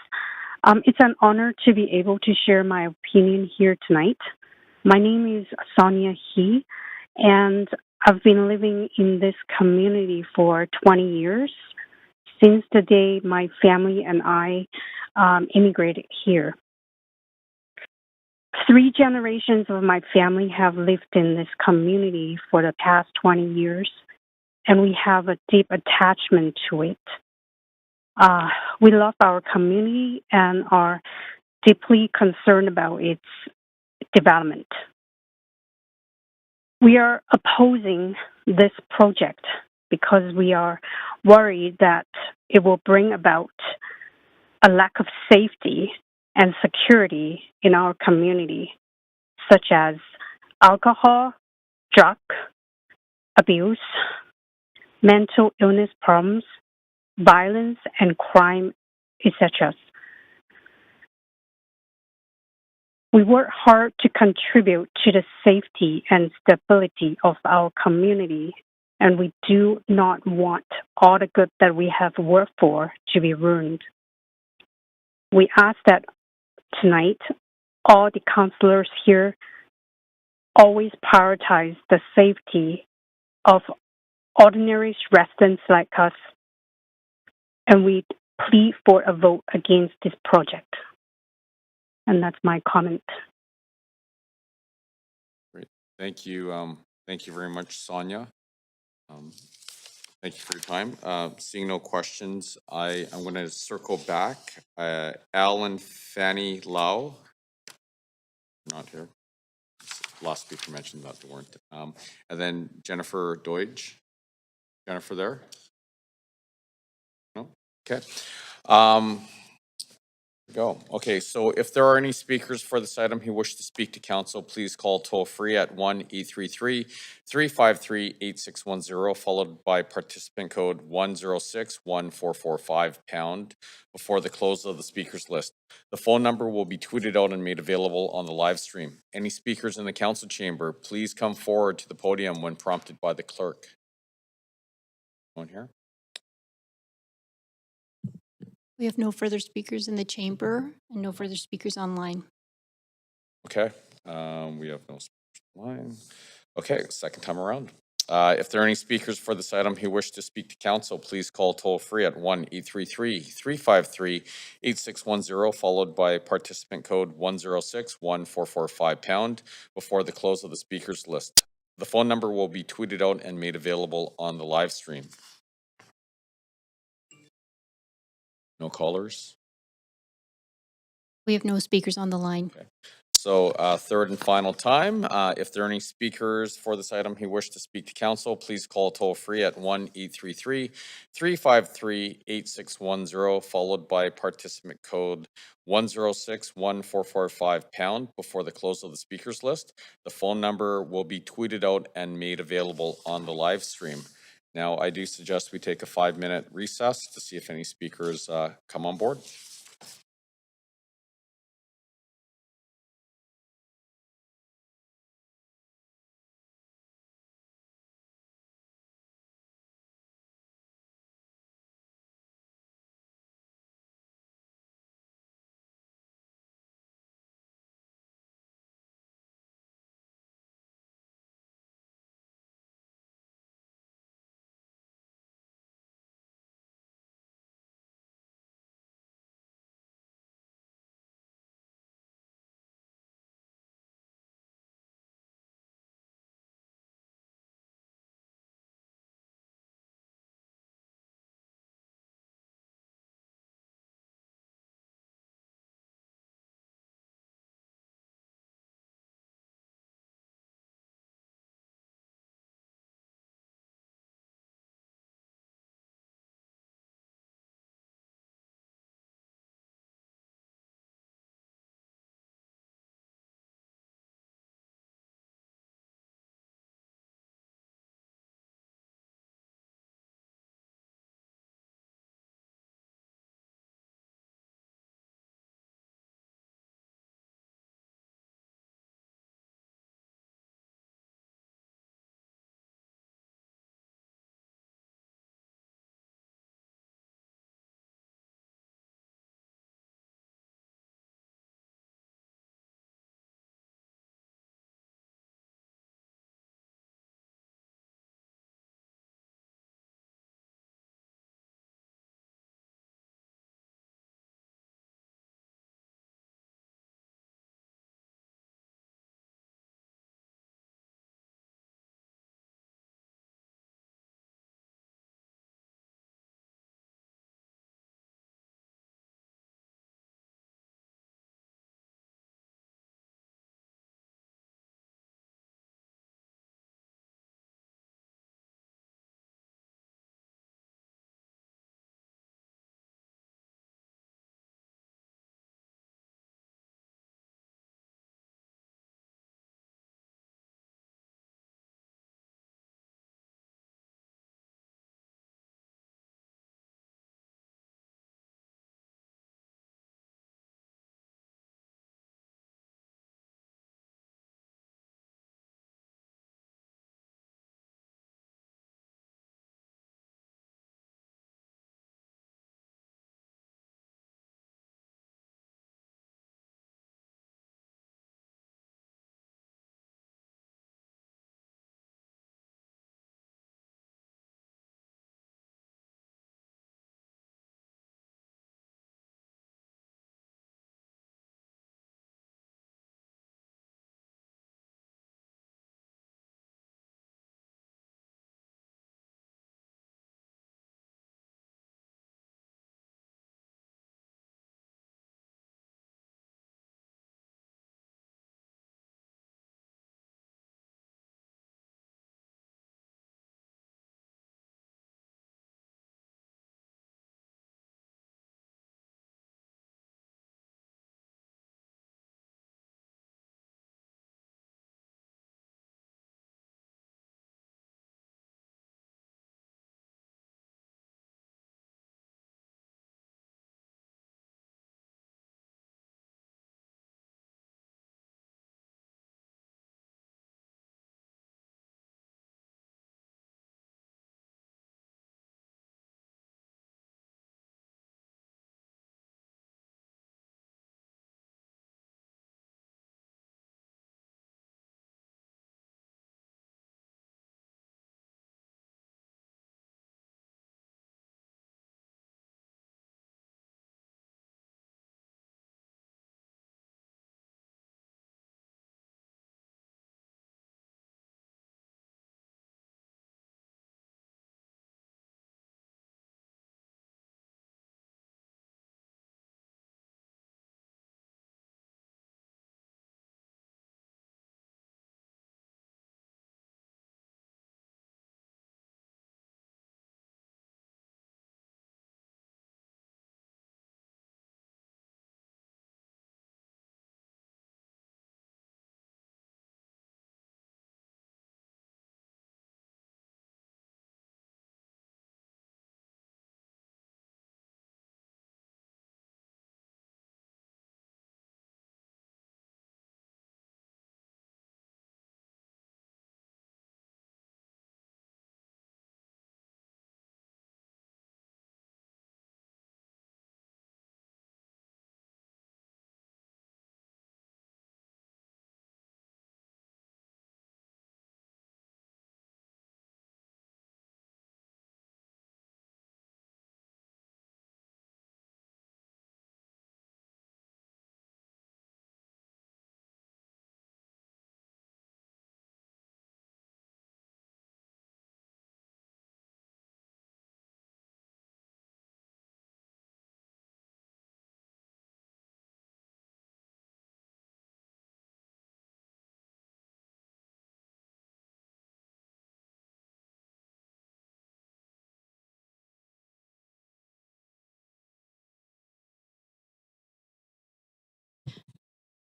It's an honor to be able to share my opinion here tonight. My name is Sonia He, and I've been living in this community for 20 years, since the day my family and I immigrated here. 3 generations of my family have lived in this community for the past 20 years, and we have a deep attachment to it. We love our community and are deeply concerned about its development. We are opposing this project because we are worried that it will bring about a lack of safety and security in our community, such as alcohol, drug abuse, mental illness problems, violence and crime, etc. We work hard to contribute to the safety and stability of our community, and we do not want all the good that we have worked for to be ruined. We ask that tonight, all the councilors here always prioritize the safety of ordinary residents like us, and we plead for a vote against this project. And that's my comment. Great. Thank you. Thank you very much, Sonia. Thank you for your time. Seeing no questions, I'm going to circle back. Alan Fanny Lau, not here. Last speaker mentioned that they weren't. And then Jennifer Deutsch. Jennifer there? No? Okay. Go. Okay, so if there are any speakers for this item who wish to speak to council, please call toll free at 1-833-353-8610, followed by participant code 106-1445# before the close of the speakers list. The phone number will be tweeted out and made available on the live stream. Any speakers in the council chamber, please come forward to the podium when prompted by the clerk. One here. We have no further speakers in the chamber and no further speakers online. Okay, we have no speakers online. Okay, second time around. If there are any speakers for this item who wish to speak to council, please call toll free at 1-833-353-8610, followed by participant code 106-1445# before the close of the speakers list. The phone number will be tweeted out and made available on the live stream. No callers? We have no speakers on the line. Okay. So third and final time, if there are any speakers for this item who wish to speak to council, please call toll free at 1-833-353-8610, followed by participant code 1061445 before the close of the speakers list. The phone number will be tweeted out and made available on the live stream. Now, I do suggest we take a 5-minute recess to see if any speakers come on board.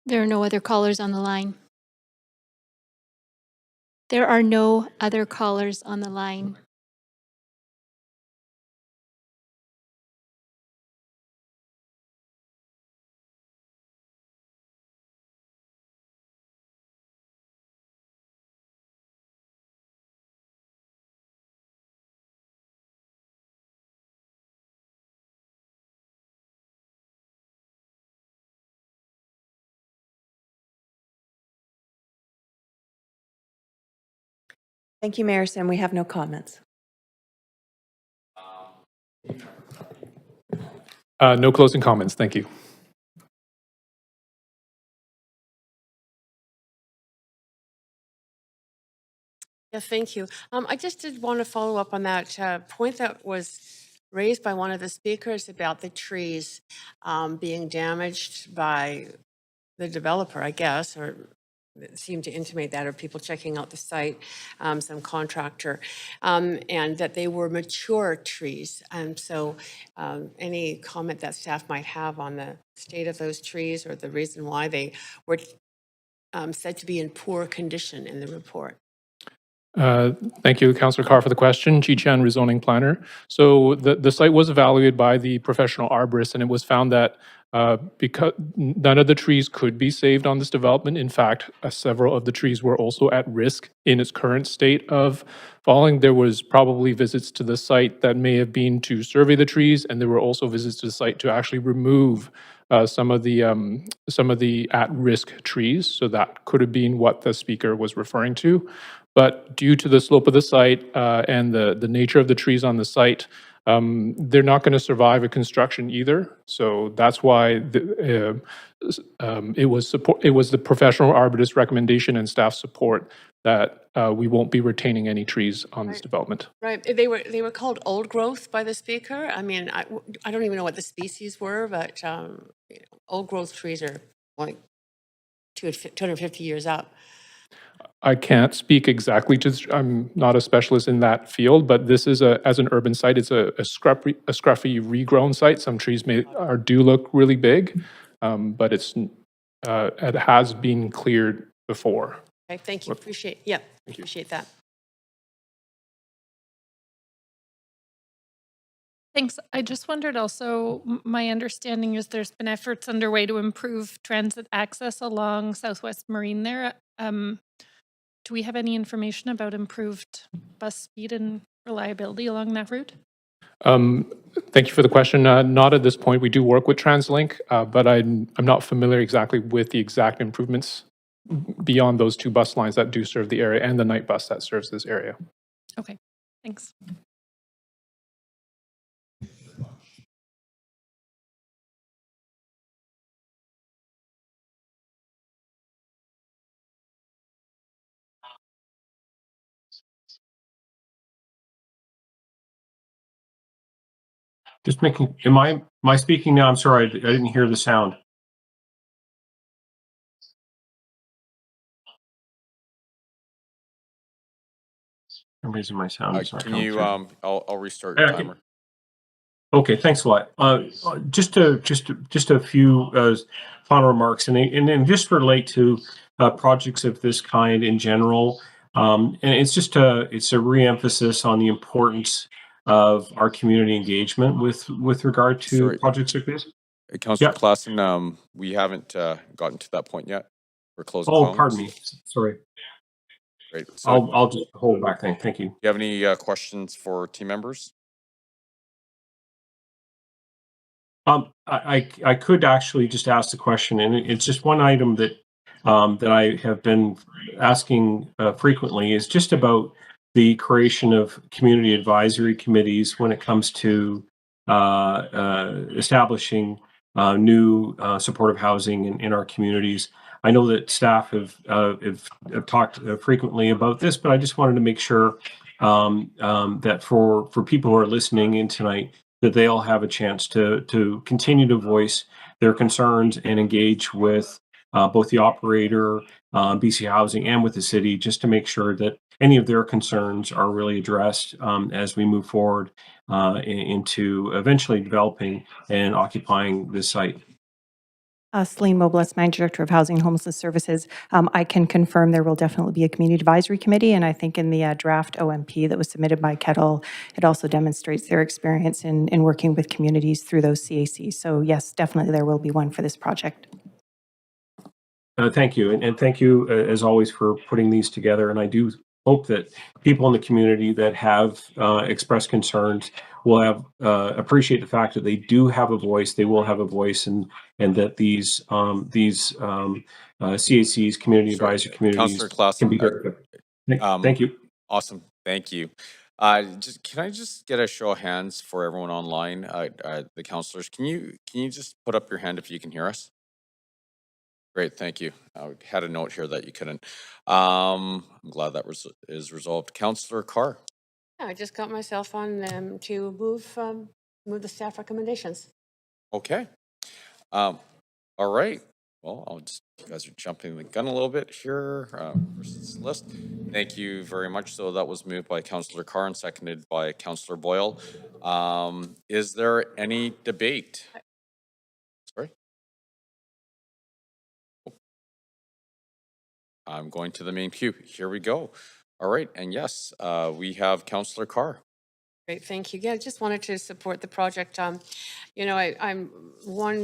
There are no other callers on the line. There are no other callers on the line. Thank you, Mayor Sim. We have no comments. No closing comments. Thank you. Yeah, thank you. I just did want to follow up on that point that was raised by one of the speakers about the trees being damaged by the developer, I guess, or it seemed to intimate that, or people checking out the site, some contractor, and that they were mature trees. And so any comment that staff might have on the state of those trees or the reason why they were said to be in poor condition in the report? Thank you, Councillor Carr, for the question. Chi Chan, rezoning planner. So the site was evaluated by the professional arborist, and it was found that because none of the trees could be saved on this development. In fact, several of the trees were also at risk in its current state of falling. There was probably visits to the site that may have been to survey the trees, and there were also visits to the site to actually remove some of the at-risk trees. So that could have been what the speaker was referring to. But due to the slope of the site and the nature of the trees on the site, they're not going to survive a construction either. So that's why it was the professional arborist recommendation and staff support that we won't be retaining any trees on this development. Right. They were called old growth by the speaker. I mean, I don't even know what the species were, but old growth trees are like 250 years up. I can't speak exactly to, I'm not a specialist in that field, but this is as an urban site, it's a scruffy regrown site. Some trees do look really big, but it has been cleared before. Okay, thank you. Appreciate that. Thanks. I just wondered also, my understanding is there's been efforts underway to improve transit access along Southwest Marine there. Do we have any information about improved bus speed and reliability along that route? Thank you for the question. Not at this point. We do work with TransLink, but I'm not familiar exactly with the exact improvements beyond those two bus lines that do serve the area and the night bus that serves this area. Okay, thanks. Just making, am I speaking now? I'm sorry, I didn't hear the sound. I'm raising my sound. Can you, I'll restart your timer. Okay, thanks a lot. Just a few final remarks, and then just relate to projects of this kind in general. And it's a re-emphasis on the importance of our community engagement with regard to projects like this. Councillor Klassen, we haven't gotten to that point yet. We're closing. Pardon me. Sorry. Great. So I'll just hold back then. Thank you. Do you have any questions for team members? I could actually just ask the question, and it's just one item that I have been asking frequently is just about the creation of community advisory committees when it comes to establishing new supportive housing in our communities. I know that staff have talked frequently about this, but I just wanted to make sure that for people who are listening in tonight, that they all have a chance to continue to voice their concerns and engage with both the operator, BC Housing, and with the city, just to make sure that any of their concerns are really addressed as we move forward into eventually developing and occupying this site. Celine Mobilis, Managing Director of Housing and Homelessness Services. I can confirm there will definitely be a community advisory committee, and I think in the draft OMP that was submitted by Kettle, it also demonstrates their experience in working with communities through those CACs. So yes, definitely there will be one for this project. Thank you, and thank you as always for putting these together. And I do hope that people in the community that have expressed concerns will have appreciate the fact that they do have a voice. They will have a voice, and that these CACs, community advisory communities, Councillor Klassen, can be very good. Thank you. Awesome. Thank you. Can I just get a show of hands for everyone online? The councillors, can you just put up your hand if you can hear us? Great, thank you. I had a note here that you couldn't. I'm glad that is resolved. Councillor Carr. Yeah, I just got myself on to move the staff recommendations. Okay. All right. Well, you guys are jumping the gun a little bit here versus the list. Thank you very much. So that was moved by Councillor Carr and seconded by Councillor Boyle. Is there any debate? Sorry. I'm going to the main queue. Here we go. All right. And yes, we have Councillor Carr. Great, thank you. Yeah, I just wanted to support the project. You know, I'm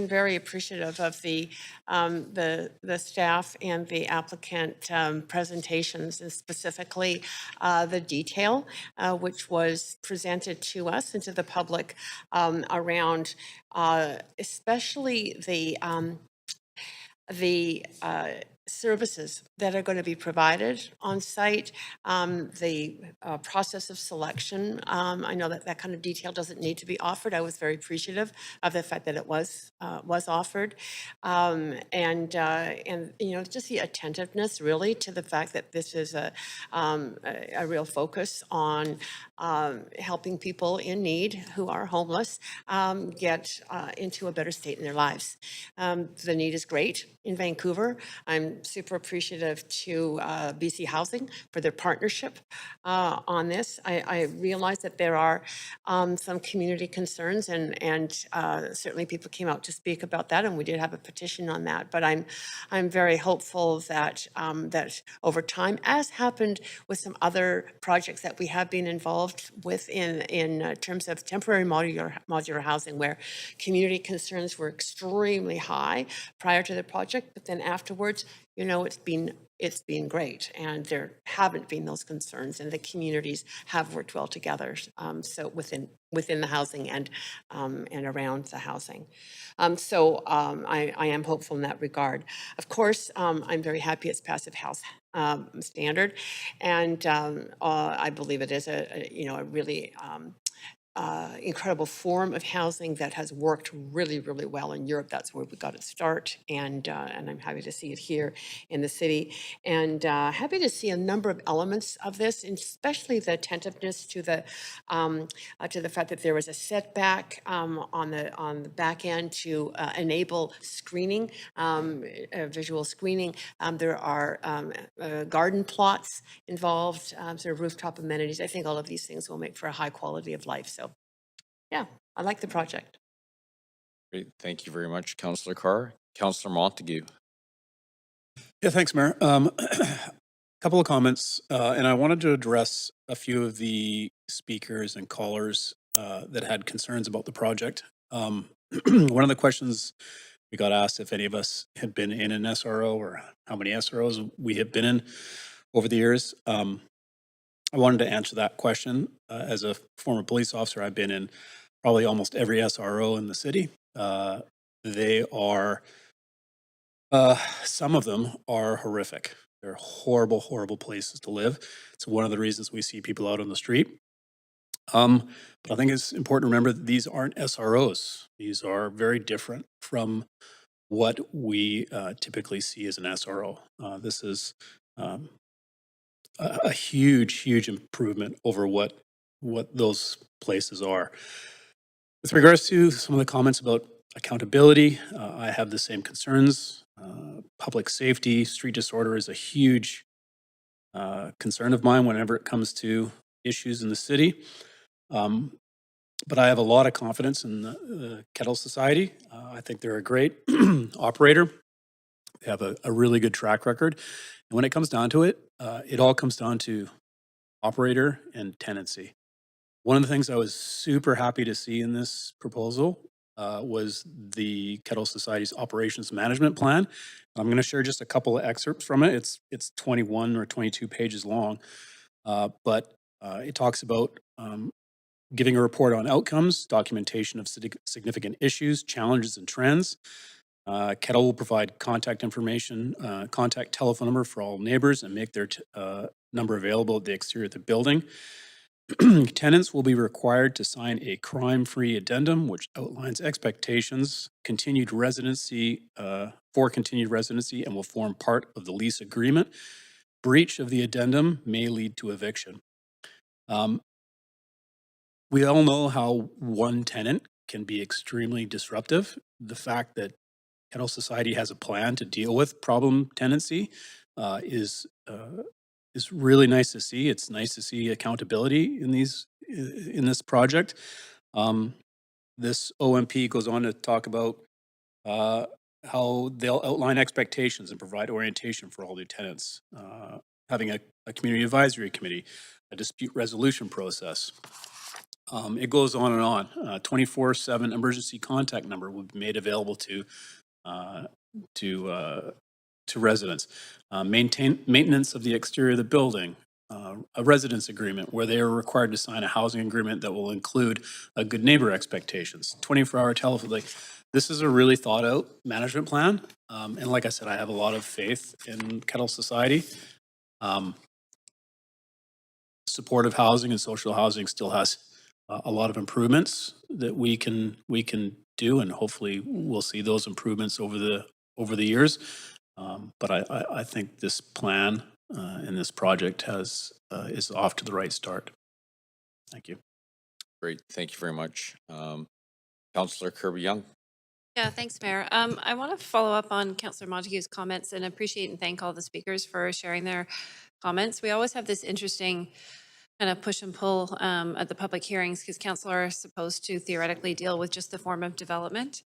very appreciative of the staff and the applicant presentations, and specifically the detail which was presented to us and to the public around especially the services that are going to be provided on site, the process of selection. I know that kind of detail doesn't need to be offered. I was very appreciative of the fact that it was offered, and you know, just the attentiveness really to the fact that this is a real focus on helping people in need who are homeless get into a better state in their lives. The need is great in Vancouver. I'm super appreciative to BC Housing for their partnership on this. I realize that there are some community concerns, and certainly people came out to speak about that, and we did have a petition on that. But I'm very hopeful that that over time, as happened with some other projects that we have been involved with in terms of temporary modular housing, where community concerns were extremely high prior to the project, but then afterwards, you know, it's been great, and there haven't been those concerns, and the communities have worked well together. So within the housing and around the housing. I am hopeful in that regard. Of course, I'm very happy it's passive house standard, and I believe it is a really incredible form of housing that has worked really, really well in Europe. That's where we got its start, and I'm happy to see it here in the city, and happy to see a number of elements of this, and especially the attentiveness to the fact that there was a setback on the back end to enable screening, visual screening. There are garden plots involved, sort of rooftop amenities. I think all of these things will make for a high quality of life. So yeah, I like the project. Great. Thank you very much, Councillor Carr. Councillor Montague. Yeah, thanks, Mayor. Couple of comments, and I wanted to address a few of the speakers and callers that had concerns about the project. One of the questions we got asked if any of us had been in an SRO or how many SROs we have been in over the years. I wanted to answer that question. As a former police officer, I've been in probably almost every SRO in the city. They are, some of them are horrific. They're horrible, horrible places to live. It's one of the reasons we see people out on the street. But I think it's important to remember that these aren't SROs. These are very different from what we typically see as an SRO. This is a huge, huge improvement over what those places are. With regards to some of the comments about accountability, I have the same concerns. Public safety, street disorder is a huge concern of mine whenever it comes to issues in the city. but I have a lot of confidence in the Kettle Society. I think they're a great operator. They have a really good track record. And when it comes down to it, it all comes down to operator and tenancy. One of the things I was super happy to see in this proposal was the Kettle Society's operations management plan. I'm going to share just a couple of excerpts from it. It's 21 or 22 pages long, but it talks about giving a report on outcomes, documentation of significant issues, challenges, and trends. Kettle will provide contact information, contact telephone number for all neighbors, and make their number available at the exterior of the building. Tenants will be required to sign a crime-free addendum, which outlines expectations, continued residency, for continued residency, and will form part of the lease agreement. Breach of the addendum may lead to eviction. We all know how one tenant can be extremely disruptive. The fact that Kettle Society has a plan to deal with problem tenancy is really nice to see. It's nice to see accountability in this project. This OMP goes on to talk about how they'll outline expectations and provide orientation for all new tenants, having a community advisory committee, a dispute resolution process. It goes on and on. 24/7 emergency contact number will be made available to residents. Maintenance of the exterior of the building, a residence agreement where they are required to sign a housing agreement that will include a good neighbor expectations, 24-hour telephone. Like, this is a really thought out management plan. And like I said, I have a lot of faith in Kettle Society. Supportive housing and social housing still has a lot of improvements that we can do, and hopefully we'll see those improvements over the years. But I think this plan and this project is off to the right start. Thank you. Great, thank you very much. Councillor Kirby-Young. Yeah, thanks, Mayor. I want to follow up on Councillor Montague's comments and appreciate and thank all the speakers for sharing their comments. We always have this interesting kind of push and pull at the public hearings because council are supposed to theoretically deal with just the form of development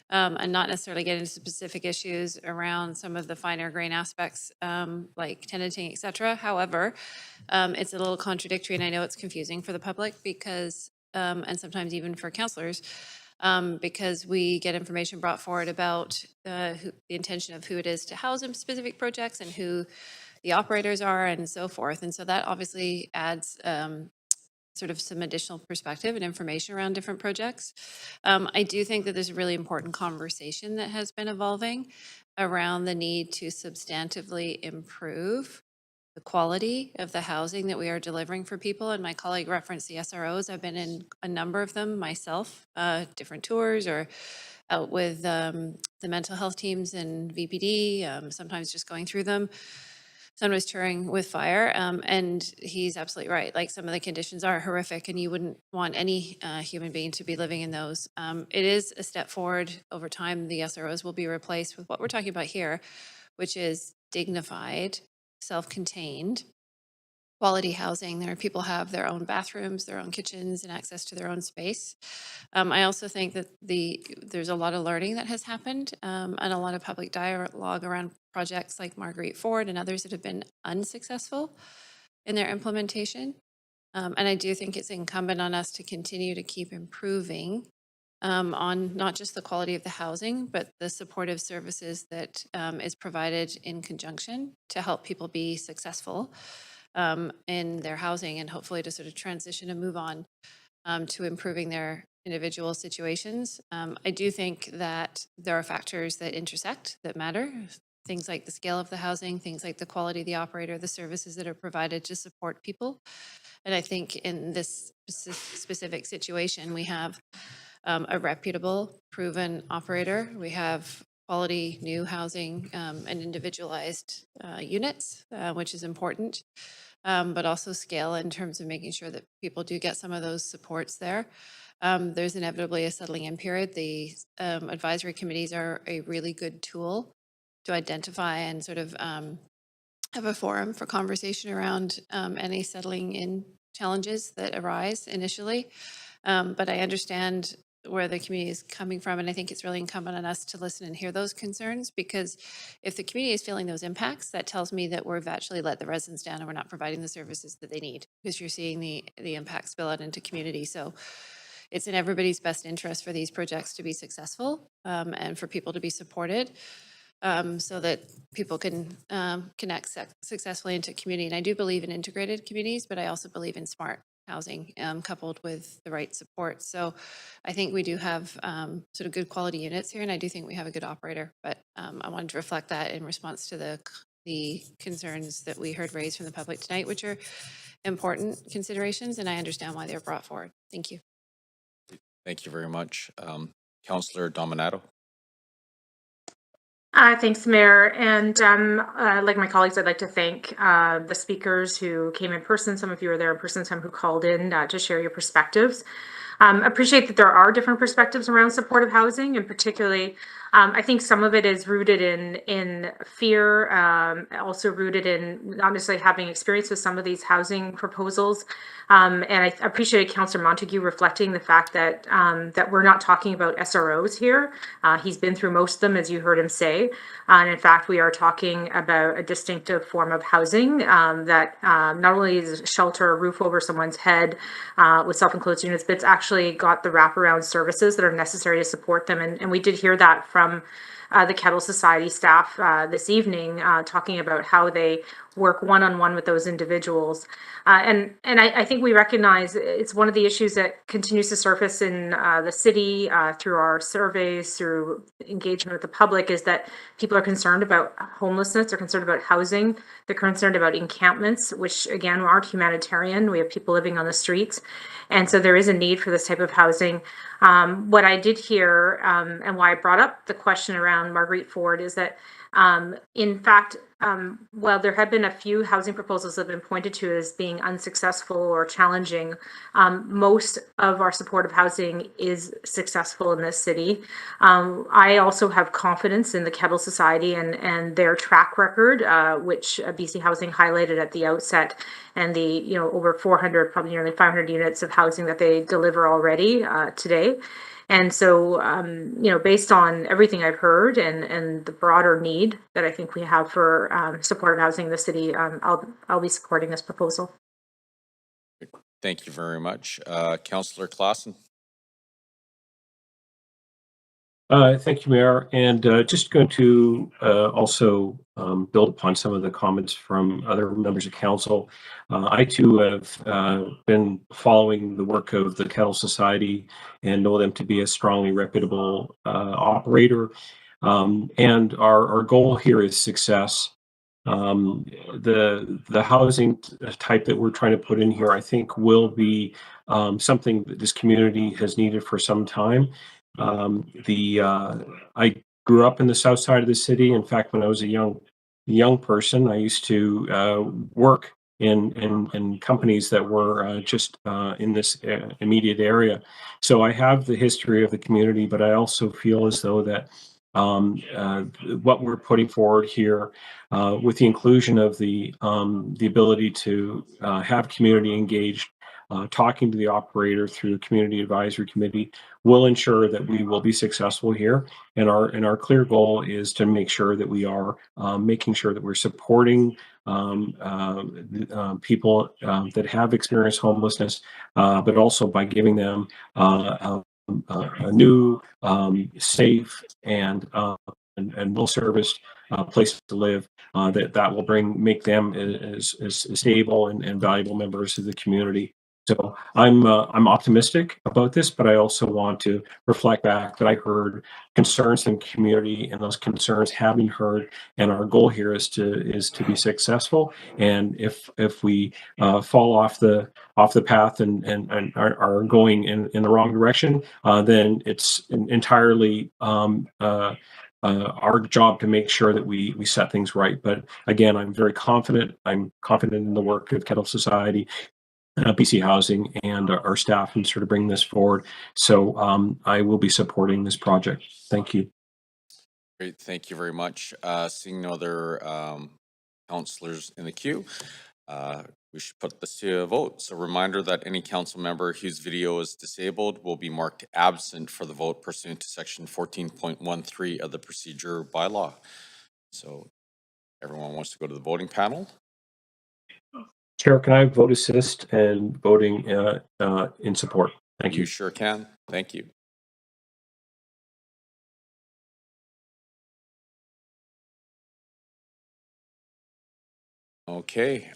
and not necessarily get into specific issues around some of the finer grain aspects like tenanting, et cetera. However, it's a little contradictory and I know it's confusing for the public because, and sometimes even for councillors, because we get information brought forward about the intention of who it is to house in specific projects and who the operators are and so forth. And so that obviously adds sort of some additional perspective and information around different projects. I do think that there's a really important conversation that has been evolving around the need to substantively improve the quality of the housing that we are delivering for people. And my colleague referenced the SROs. I've been in a number of them myself, different tours or out with the mental health teams and VPD, sometimes just going through them. Son was touring with fire, and he's absolutely right. Like, some of the conditions are horrific, and you wouldn't want any human being to be living in those. It is a step forward over time. The SROs will be replaced with what we're talking about here, which is dignified, self-contained, quality housing. There, people have their own bathrooms, their own kitchens, and access to their own space. I also think that there's a lot of learning that has happened and a lot of public dialogue around projects like Marguerite Ford and others that have been unsuccessful in their implementation. And I do think it's incumbent on us to continue to keep improving on not just the quality of the housing, but the supportive services that is provided in conjunction to help people be successful in their housing and hopefully to sort of transition and move on to improving their individual situations. I do think that there are factors that intersect that matter. Things like the scale of the housing, things like the quality of the operator, the services that are provided to support people. And I think in this specific situation, we have a reputable, proven operator. We have quality new housing and individualized units, which is important, but also scale in terms of making sure that people do get some of those supports there. There's inevitably a settling in period. The advisory committees are a really good tool to identify and sort of have a forum for conversation around any settling in challenges that arise initially. But I understand where the community is coming from, and I think it's really incumbent on us to listen and hear those concerns, because if the community is feeling those impacts, that tells me that we've actually let the residents down and we're not providing the services that they need, because you're seeing the impacts spill out into community. So it's in everybody's best interest for these projects to be successful, and for people to be supported, so that people can connect successfully into community. And I do believe in integrated communities, but I also believe in smart housing coupled with the right support. So I think we do have sort of good quality units here, and I do think we have a good operator. But I wanted to reflect that in response to the concerns that we heard raised from the public tonight, which are important considerations, and I understand why they were brought forward. Thank you. Thank you very much. Councillor Dominato. Thanks, Mayor. And like my colleagues, I'd like to thank the speakers who came in person. Some of you are there in person, some who called in to share your perspectives. Appreciate that there are different perspectives around supportive housing, and particularly, I think some of it is rooted in fear, also rooted in not necessarily having experience with some of these housing proposals. And I appreciate Councillor Montague reflecting the fact that that we're not talking about SROs here. He's been through most of them, as you heard him say. And in fact, we are talking about a distinctive form of housing that not only is shelter, a roof over someone's head with self-enclosed units, but it's actually got the wraparound services that are necessary to support them. And we did hear that from the Kettle Society staff this evening, talking about how they work one-on-one with those individuals. And I think we recognize it's one of the issues that continues to surface in the city through our surveys, through engagement with the public, is that people are concerned about homelessness, they're concerned about housing, they're concerned about encampments, which again aren't humanitarian. We have people living on the streets. And so there is a need for this type of housing. What I did hear, and why I brought up the question around Marguerite Ford, is that in fact, while there have been a few housing proposals that have been pointed to as being unsuccessful or challenging, most of our supportive housing is successful in this city. I also have confidence in the Kettle Society and their track record, which BC Housing highlighted at the outset, and the over 400, probably nearly 500 units of housing that they deliver already today. And so, based on everything I've heard and the broader need that I think we have for supportive housing in the city, I'll be supporting this proposal. Thank you very much. Councillor Claassen. Thank you, Mayor. And just going to also build upon some of the comments from other members of council. I too have been following the work of the Kettle Society and know them to be a strongly reputable operator. And our goal here is success. The housing type that we're trying to put in here, I think, will be something that this community has needed for some time. I grew up in the south side of the city. In fact, when I was a young person, I used to work in companies that were just in this immediate area. So I have the history of the community, but I also feel as though that what we're putting forward here, with the inclusion of the ability to have community engaged, talking to the operator through the community advisory committee, will ensure that we will be successful here. And our clear goal is to make sure that we are making sure that we're supporting people that have experienced homelessness, but also by giving them a new, safe, and well-serviced place to live that will make them as stable and valuable members of the community. So I'm optimistic about this, but I also want to reflect back that I heard concerns in the community, and those concerns have been heard. And our goal here is to be successful. And if we fall off the path and are going in the wrong direction, then it's entirely our job to make sure that we set things right. But again, I'm very confident. I'm confident in the work of Kettle Society, BC Housing, and our staff, and sort of bring this forward. So I will be supporting this project. Thank you. Great, thank you very much. Seeing no other councillors in the queue, we should put this to a vote. So reminder that any council member whose video is disabled will be marked absent for the vote pursuant to section 14.13 of the procedure bylaw. So everyone wants to go to the voting panel? Chair, can I vote assist and voting in support? Thank you. You sure can. Thank you. Okay,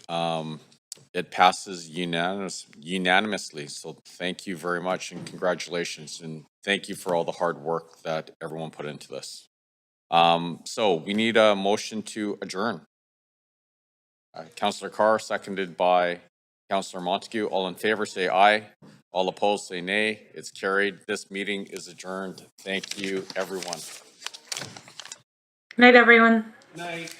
it passes unanimously. So thank you very much and congratulations. And thank you for all the hard work that everyone put into this. So we need a motion to adjourn. Councillor Carr, seconded by Councillor Montague. All in favor, say aye. All opposed, say nay. It's carried. This meeting is adjourned. Thank you, everyone. Good night, everyone. Night.